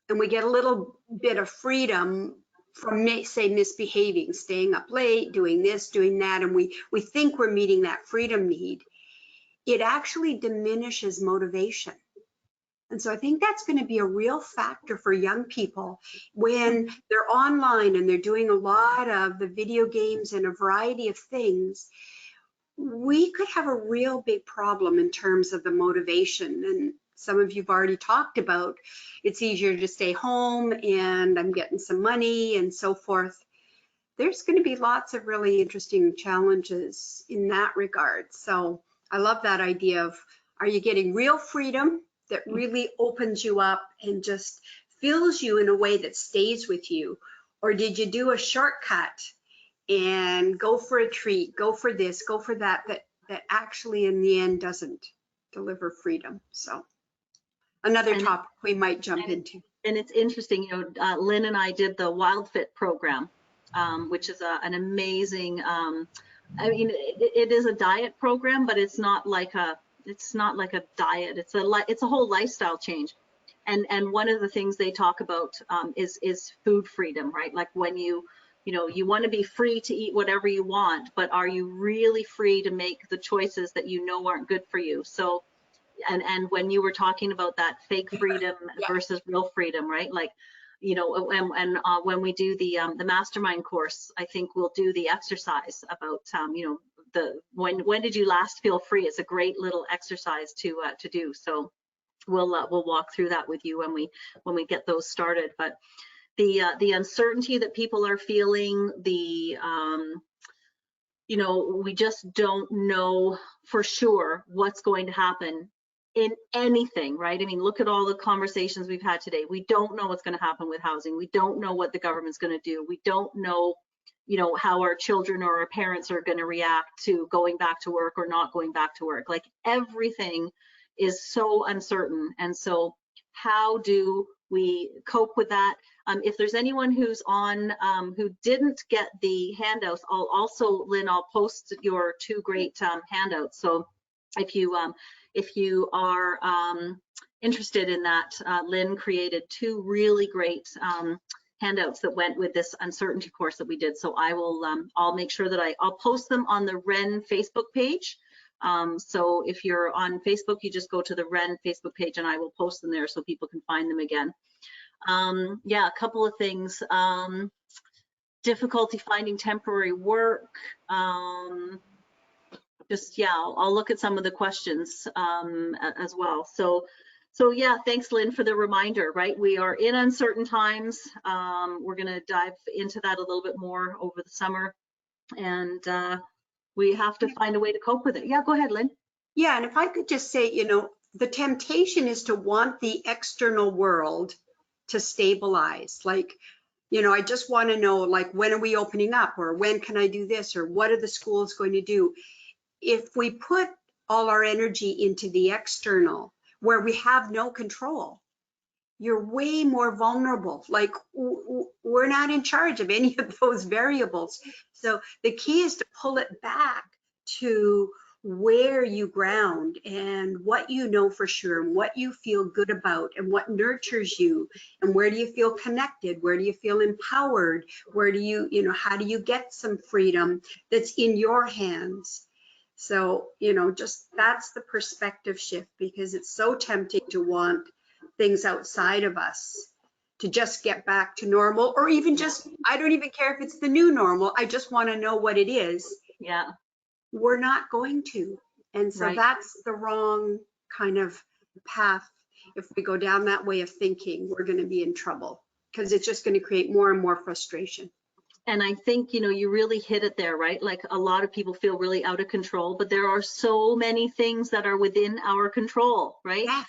and we get a little bit of freedom from, say, misbehaving, staying up late, doing this, doing that, and we think we're meeting that freedom need, it actually diminishes motivation. And so I think that's going to be a real factor for young people when they're online and they're doing a lot of the video games and a variety of things. We could have a real big problem in terms of the motivation. And some of you've already talked about it's easier to stay home and I'm getting some money and so forth. There's going to be lots of really interesting challenges in that regard. So I love that idea of, are you getting real freedom that really opens you up and just fills you in a way that stays with you? Or did you do a shortcut and go for a treat, go for this, go for that, that actually in the end doesn't deliver freedom? So another topic we might jump into. And it's interesting, you know, Lynn and I did the Wild Fit program, which is an amazing, I mean, it is a diet program, but it's not like a diet. It's a whole lifestyle change. And one of the things they talk about is food freedom, right? Like when you want to be free to eat whatever you want, but are you really free to make the choices that you know aren't good for you? So, and when you were talking about that fake freedom versus real freedom, right? Like, you know, and when we do the mastermind course, I think we'll do the exercise about, you know, when did you last feel free? It's a great little exercise to do. So we'll walk through that with you when we get those started. But the uncertainty that people are feeling, you know, we just don't know for sure what's going to happen. in anything, right? I mean, look at all the conversations we've had today. We don't know what's going to happen with housing. We don't know what the government's going to do. We don't know, you know, how our children or our parents are going to react to going back to work or not going back to work. Like, everything is so uncertain. And so how do we cope with that? If there's anyone who's on, who didn't get the handouts, I'll also, Lynn, I'll post your 2 great handouts. So if you are interested in that, Lynn created 2 really great handouts that went with this uncertainty course that we did. So I will, I'll make sure that I'll post them on the WREN Facebook page. So if you're on Facebook, you just go to the WREN Facebook page and I will post them there so people can find them again. Yeah, a couple of things. Difficulty finding temporary work. Just, yeah, I'll look at some of the questions as well. So yeah, thanks, Lynn, for the reminder, right? We are in uncertain times. We're going to dive into that a little bit more over the summer, and we have to find a way to cope with it. Yeah, go ahead, Lynn. Yeah, and if I could just say, you know, the temptation is to want the external world to stabilize. Like, you know, I just want to know, like, when are we opening up, or when can I do this, or what are the schools going to do? If we put all our energy into the external, where we have no control, you're way more vulnerable. Like, we're not in charge of any of those variables. So the key is to pull it back to where you ground and what you know for sure, and what you feel good about, and what nurtures you, and where do you feel connected, where do you feel empowered, where do you, you know, how do you get some freedom that's in your hands. So, you know, just that's the perspective shift, because it's so tempting to want things outside of us to just get back to normal, or even just, I don't even care if it's the new normal, I just want to know what it is. Yeah. We're not going to. And so Right. that's the wrong kind of path. If we go down that way of thinking, we're going to be in trouble, because it's just going to create more and more frustration. And I think, you know, you really hit it there, right? Like, a lot of people feel really out of control, but there are so many things that are within our control, right? Yes.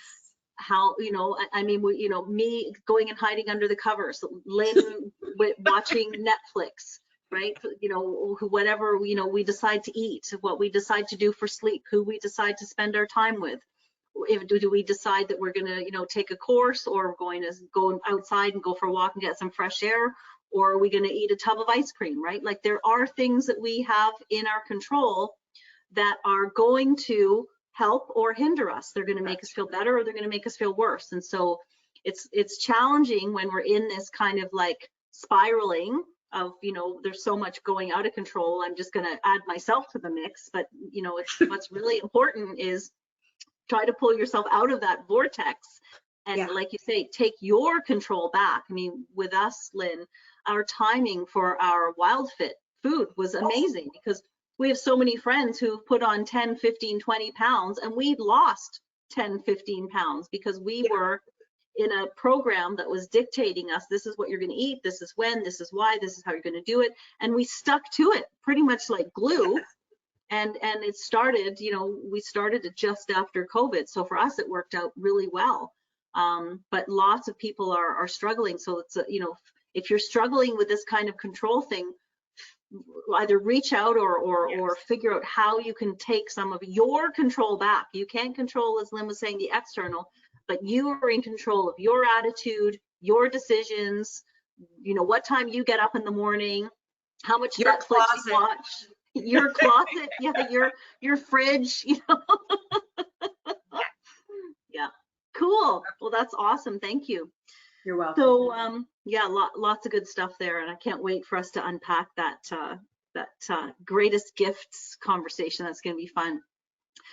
How, you know, I mean, you know, me going and hiding under the covers, Lynn watching Netflix, right? You know, whatever, you know, we decide to eat, what we decide to do for sleep, who we decide to spend our time with. Do we decide that we're going to, you know, take a course, or we're going to go outside and go for a walk and get some fresh air, or are we going to eat a tub of ice cream, right? Like, there are things that we have in our control that are going to help or hinder us. They're going to make us feel better, or they're going to make us feel worse. And so it's challenging when we're in this kind of like spiraling of, you know, there's so much going out of control. I'm just going to add myself to the mix. But, you know, it's what's really important is try to pull yourself out of that vortex. And yeah, like you say, take your control back. I mean, with us, Lynn, our timing for our Wild Fit food was amazing, because we have so many friends who've put on 10, 15, 20 pounds, and we lost 10, 15 pounds because we were in a program that was dictating us, this is what you're going to eat, this is when, this is why, this is how you're going to do it. And we stuck to it pretty much like glue. And it started, you know, we started it just after COVID. So for us, it worked out really well. But lots of people are struggling. So it's, you know, if you're struggling with this kind of control thing, either reach out or figure out how you can take some of your control back. You can't control, as Lynn was saying, the external, but you are in control of your attitude, your decisions, you know, what time you get up in the morning, how much Netflix you watch, your closet, yeah, your fridge, you know. Yeah, cool. Well, that's awesome. Thank you. You're welcome. So yeah, lots of good stuff there, and I can't wait for us to unpack that greatest gifts conversation. That's going to be fun.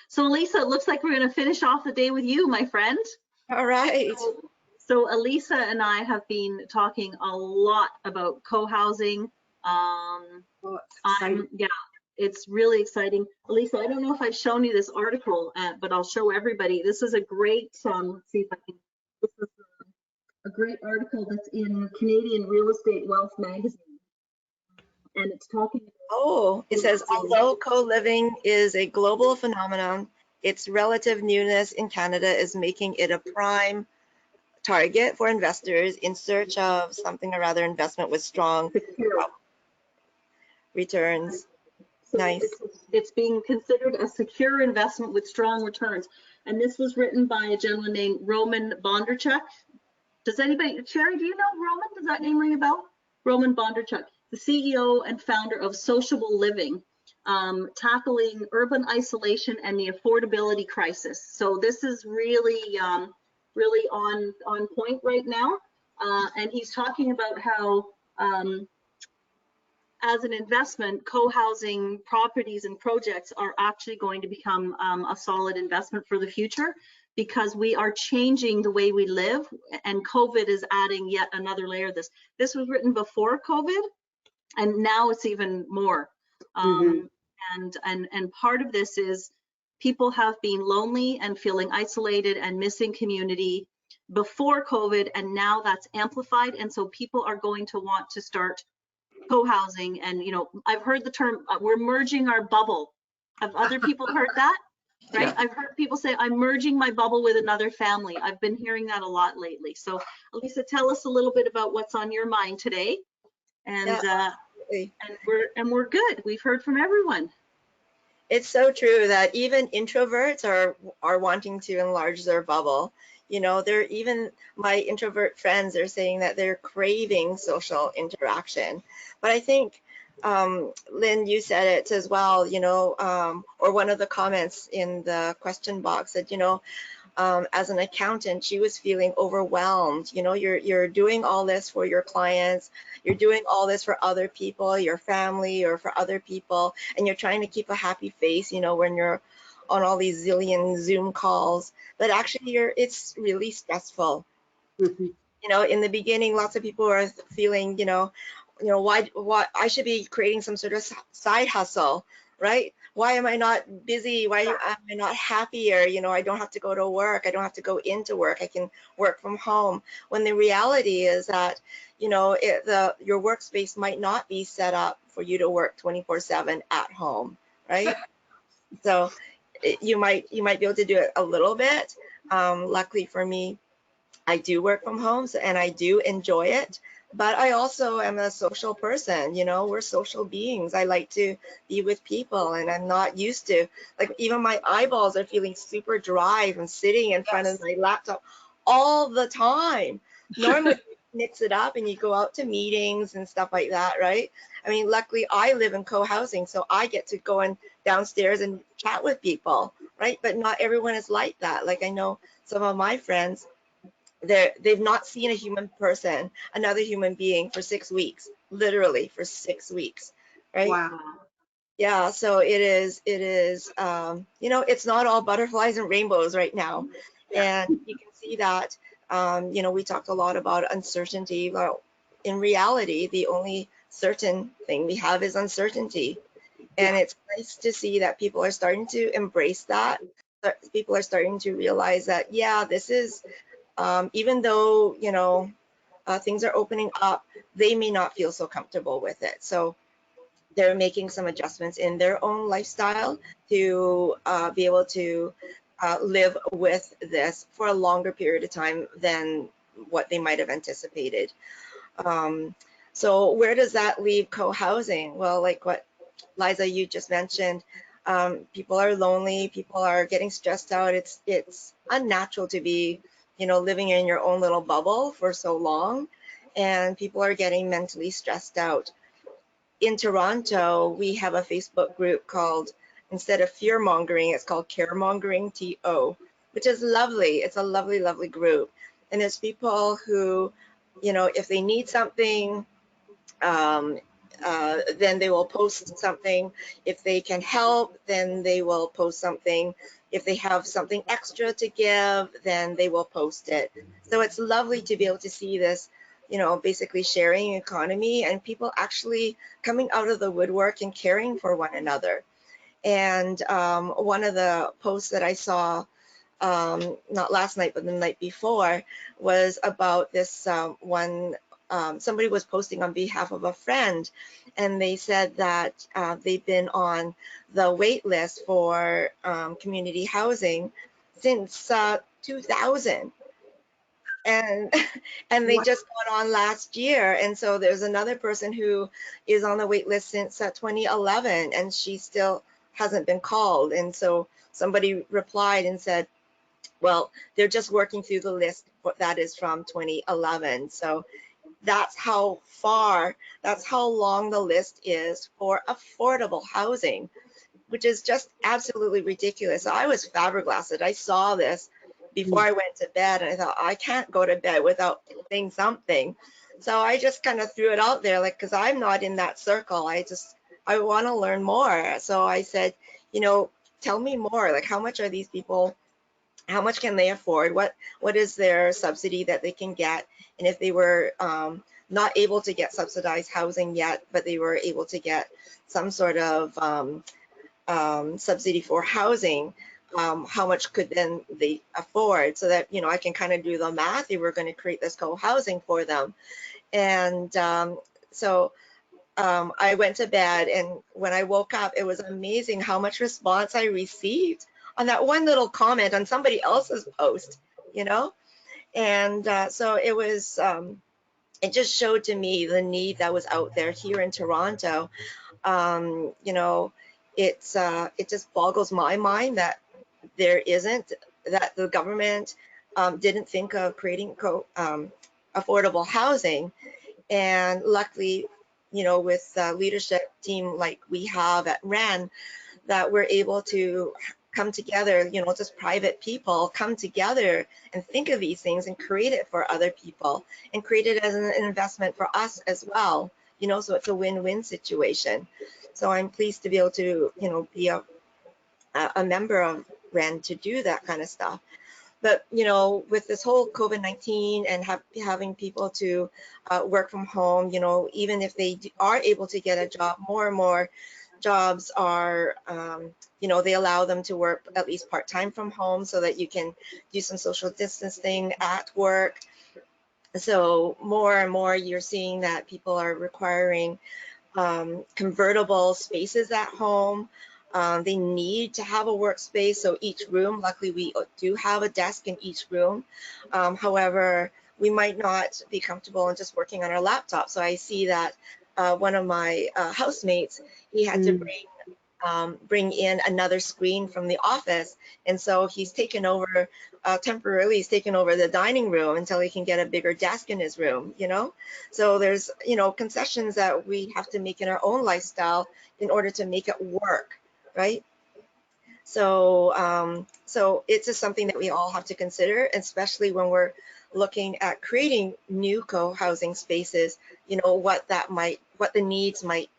So Elisa, it looks like we're going to finish off the day with you, my friend. All right. So Elisa and I have been talking a lot about co-housing. Yeah, it's really exciting. Elisa, I don't know if I've shown you this article, but I'll show everybody. This is a great, let's see if I can, this is a great article that's in Canadian Real Estate Wealth magazine. And it's talking about, it says, although co-living is a global phenomenon, its relative newness in Canada is making it a prime target for investors in search of something or other investment with strong returns. So Nice. it's being considered a secure investment with strong returns. And this was written by a gentleman named Roman Bondarchuk. Does anybody, Sherry, do you know Roman? Does that name ring a bell? Roman Bondarchuk, the CEO and founder of Sociable Living, tackling urban isolation and the affordability crisis. So this is really, really on point right now. And he's talking about how, as an investment, co-housing properties and projects are actually going to become a solid investment for the future, because we are changing the way we live, and COVID is adding yet another layer of this. This was written before COVID, and now it's even more. And part of this is people have been lonely and feeling isolated and missing community before COVID, and now that's amplified. And so people are going to want to start co-housing. And, you know, I've heard the term, we're merging our bubble. Have other people heard that? Right? Yeah. I've heard people say, I'm merging my bubble with another family. I've been hearing that a lot lately. So Lisa, tell us a little bit about what's on your mind today. And, Absolutely. and we're good. We've heard from everyone. It's so true that even introverts are wanting to enlarge their bubble. You know, they're even my introvert friends are saying that they're craving social interaction. But I think, Lynn, you said it as well, you know, or one of the comments in the question box said, you know, as an accountant, she was feeling overwhelmed. You know, you're doing all this for your clients, you're doing all this for other people, your family, or for other people, and you're trying to keep a happy face, you know, when you're on all these zillion Zoom calls, but actually it's really stressful. You know, in the beginning, lots of people are feeling, you know, why I should be creating some sort of side hustle, right? Why am I not busy? Why am I not happier? You know, I don't have to go to work. I don't have to go into work. I can work from home. When the reality is that, you know, your workspace might not be set up for you to work 24/7 at home, right? So you might be able to do it a little bit. Luckily for me, I do work from home, and I do enjoy it. But I also am a social person. You know, we're social beings. I like to be with people, and I'm not used to, like, even my eyeballs are feeling super dry from sitting in front of my laptop all the time. Normally, you mix it up and you go out to meetings and stuff like that, right? I mean, luckily I live in co-housing, so I get to go in downstairs and chat with people, right? But not everyone is like that. Like, I know some of my friends, they've not seen a human person, another human being, for 6 weeks, literally for 6 weeks, right? Wow. Yeah, so it is, you know, it's not all butterflies and rainbows right now. Yeah. And you can see that, you know, we talked a lot about uncertainty. Well, in reality, the only certain thing we have is uncertainty. And it's nice to see that people are starting to embrace that. People are starting to realize that, yeah, this is, even though, you know, things are opening up, they may not feel so comfortable with it. So they're making some adjustments in their own lifestyle to be able to live with this for a longer period of time than what they might have anticipated. So where does that leave co-housing? Well, like what Liza, you just mentioned, people are lonely, people are getting stressed out. It's unnatural to be, you know, living in your own little bubble for so long, and people are getting mentally stressed out. In Toronto, we have a Facebook group called, instead of fear mongering, it's called Care Mongering TO, which is lovely. It's a lovely, lovely group. And there's people who, you know, if they need something, then they will post something. If they can help, then they will post something. If they have something extra to give, then they will post it. So it's lovely to be able to see this, you know, basically sharing economy and people actually coming out of the woodwork and caring for one another. And one of the posts that I saw, not last night, but the night before, was about this one somebody was posting on behalf of a friend, and they said that they've been on the wait list for community housing since 2000. And and they What? just got on last year. And so there's another person who is on the wait list since 2011, and she still hasn't been called. And so somebody replied and said, well, they're just working through the list that is from 2011. So that's how far, that's how long the list is for affordable housing, which is just absolutely ridiculous. So I was flabbergasted. I saw this before I went to bed, and I thought, I can't go to bed without saying something. So I just kind of threw it out there, like, because I'm not in that circle. I want to learn more. So I said, you know, tell me more. Like, how much are these people? How much can they afford? What is their subsidy that they can get? And if they were not able to get subsidized housing yet, but they were able to get some sort of subsidy for housing, how much could then they afford, so that, you know, I can kind of do the math if we're going to create this co-housing for them. And so I went to bed, and when I woke up, it was amazing how much response I received on that one little comment on somebody else's post, you know. And so it was, it just showed to me the need that was out there here in Toronto. You know, it just boggles my mind that there isn't, that the government didn't think of creating affordable housing. And luckily, you know, with a leadership team like we have at WREN, that we're able to come together, you know, just private people come together and think of these things and create it for other people and create it as an investment for us as well, you know, so it's a win-win situation. So I'm pleased to be able to, you know, be a member of WREN to do that kind of stuff. But, you know, with this whole COVID-19 and having people to work from home, you know, even if they are able to get a job, more and more jobs are, you know, they allow them to work at least part-time from home so that you can do some social distancing at work. So more and more you're seeing that people are requiring convertible spaces at home. They need to have a workspace. So each room, luckily we do have a desk in each room. However, we might not be comfortable in just working on our laptop. So I see that one of my housemates, he had to bring in another screen from the office. And so he's taken over, temporarily he's taken over the dining room until he can get a bigger desk in his room, you know? So there's, you know, concessions that we have to make in our own lifestyle in order to make it work, right? So, so it's just something that we all have to consider, especially when we're looking at creating new co-housing spaces, you know, what the needs might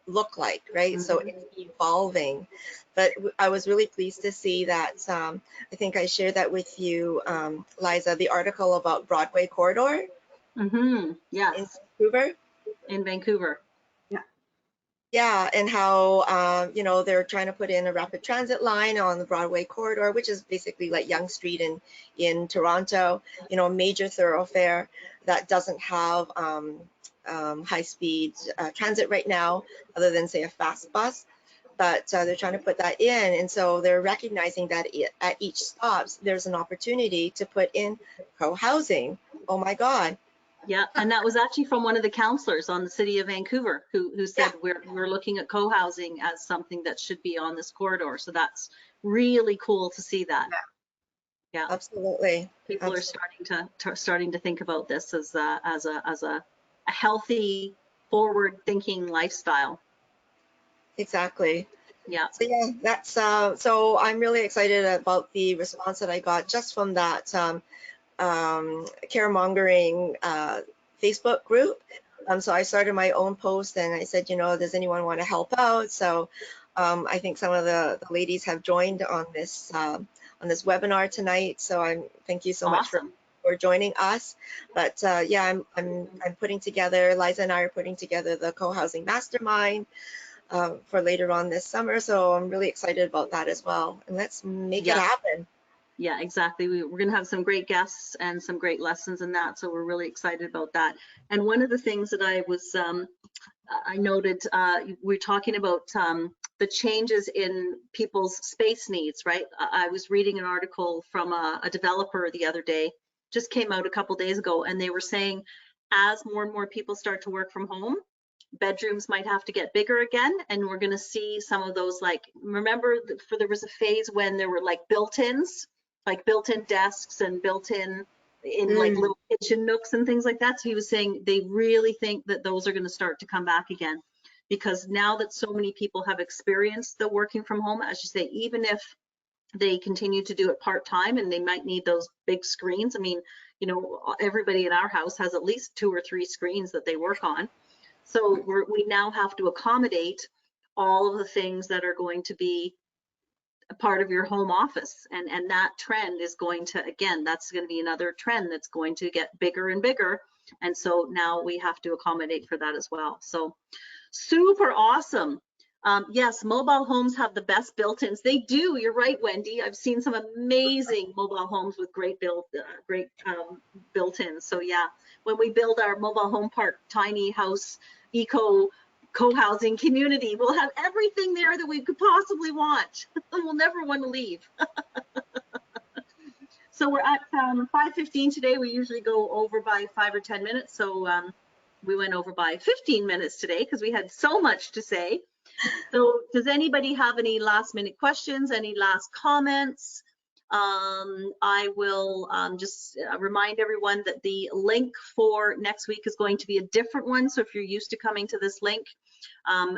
look like, right? So it's evolving. But I was really pleased to see that, I think I shared that with you, Liza, the article about Broadway Corridor Yes. in Vancouver. In Vancouver. Yeah, and how, you know, they're trying to put in a rapid transit line on the Broadway corridor, which is basically like Yonge Street in Toronto, you know, a major thoroughfare that doesn't have high-speed transit right now, other than, say, a fast bus. But they're trying to put that in. And so they're recognizing that at each stops, there's an opportunity to put in co-housing. Oh, my God. Yeah, and that was actually from one of the councillors on the city of Vancouver who said we're looking at co-housing as something that should be on this corridor. So that's really cool to see that. Yeah, Absolutely. People are starting to think about this as a healthy, forward-thinking lifestyle. Exactly. Yeah. So yeah, that's so I'm really excited about the response that I got just from that caremongering Facebook group. So I started my own post and I said, you know, does anyone want to help out? So I think some of the ladies have joined on this webinar tonight. So thank you so much for joining us. But yeah, I'm putting together, Liza and I are putting together the co-housing mastermind for later on this summer. So I'm really excited about that as well. And let's make it happen. Yeah, exactly. We're going to have some great guests and some great lessons in that. So we're really excited about that. And one of the things that I noted, we're talking about the changes in people's space needs, right? I was reading an article from a developer the other day, just came out a couple days ago, and they were saying as more and more people start to work from home, bedrooms might have to get bigger again, and we're going to see some of those, like, remember there was a phase when there were like built-ins, like built-in desks and built-in like little kitchen nooks and things like that. So he was saying they really think that those are going to start to come back again, because now that so many people have experienced the working from home, as you say, even if they continue to do it part-time and they might need those big screens. I mean, you know, everybody in our house has at least 2 or 3 screens that they work on. So we now have to accommodate all of the things that are going to be a part of your home office, and that trend is going to, again, that's going to be another trend that's going to get bigger and bigger, and so now we have to accommodate for that as well. So super awesome. Yes, mobile homes have the best built-ins. They do. You're right, Wendy. I've seen some amazing mobile homes with great built-ins. So yeah, when we build our mobile home park, tiny house, eco co-housing community, we'll have everything there that we could possibly want. We'll never want to leave. So we're at 5:15 today. We usually go over by 5 or 10 minutes. So we went over by 15 minutes today because we had so much to say. So does anybody have any last minute questions, any last comments? I will just remind everyone that the link for next week is going to be a different one. So if you're used to coming to this link,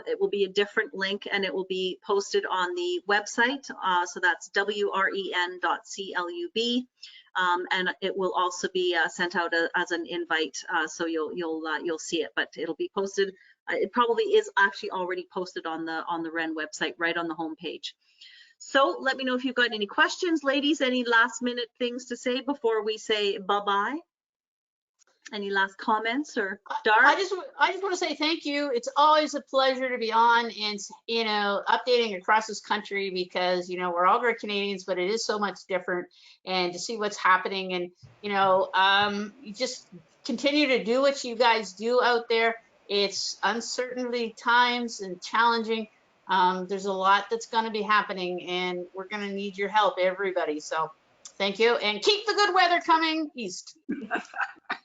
it will be a different link, and it will be posted on the website. So that's WREN.club. And it will also be sent out as an invite, so you'll see it, but it'll be posted. It probably is actually already posted on the WREN website, right on the homepage. So let me know if you've got any questions, ladies. Any last minute things to say before we say bye-bye? Any last comments, or Dar? I just want to say thank you. It's always a pleasure to be on and, you know, updating across this country, because, you know, we're all great Canadians, but it is so much different, and to see what's happening, and, you know, you just continue to do what you guys do out there. It's uncertainty times and challenging. There's a lot that's going to be happening, and we're going to need your help, everybody. So thank you, and keep the good weather coming east.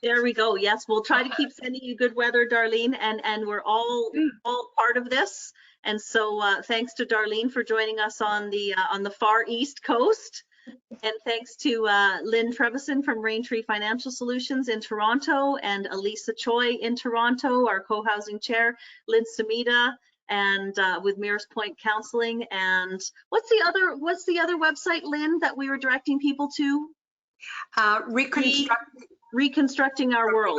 There we go. Yes, we'll try to keep sending you good weather, Darlene, and we're all part of this. And so thanks to Darlene for joining us on the far east coast, and thanks to Lynn Trevison from Raintree Financial Solutions in Toronto, and Elisa Choi in Toronto, our co-housing chair, Lynn Sumida, and with Mirrors Point Counseling. And what's the other website, Lynn, that we were directing people to? Reconstructing Our World.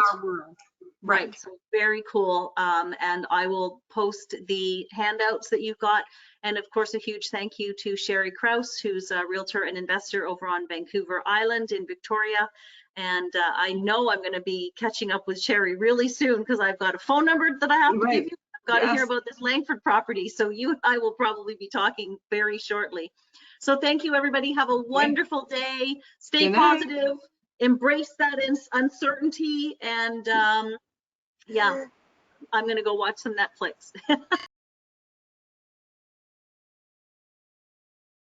Right. So very cool. And I will post the handouts that you've got. And of course, a huge thank you to Sherry Krause, who's a realtor and investor over on Vancouver Island in Victoria. And I know I'm going to be catching up with Sherry really soon, because I've got a phone number that I have to give you. I've got to hear about this Langford property. So I will probably be talking very shortly. So thank you, everybody. Have a wonderful day. Stay positive. Embrace that uncertainty, and yeah, I'm gonna go watch some Netflix.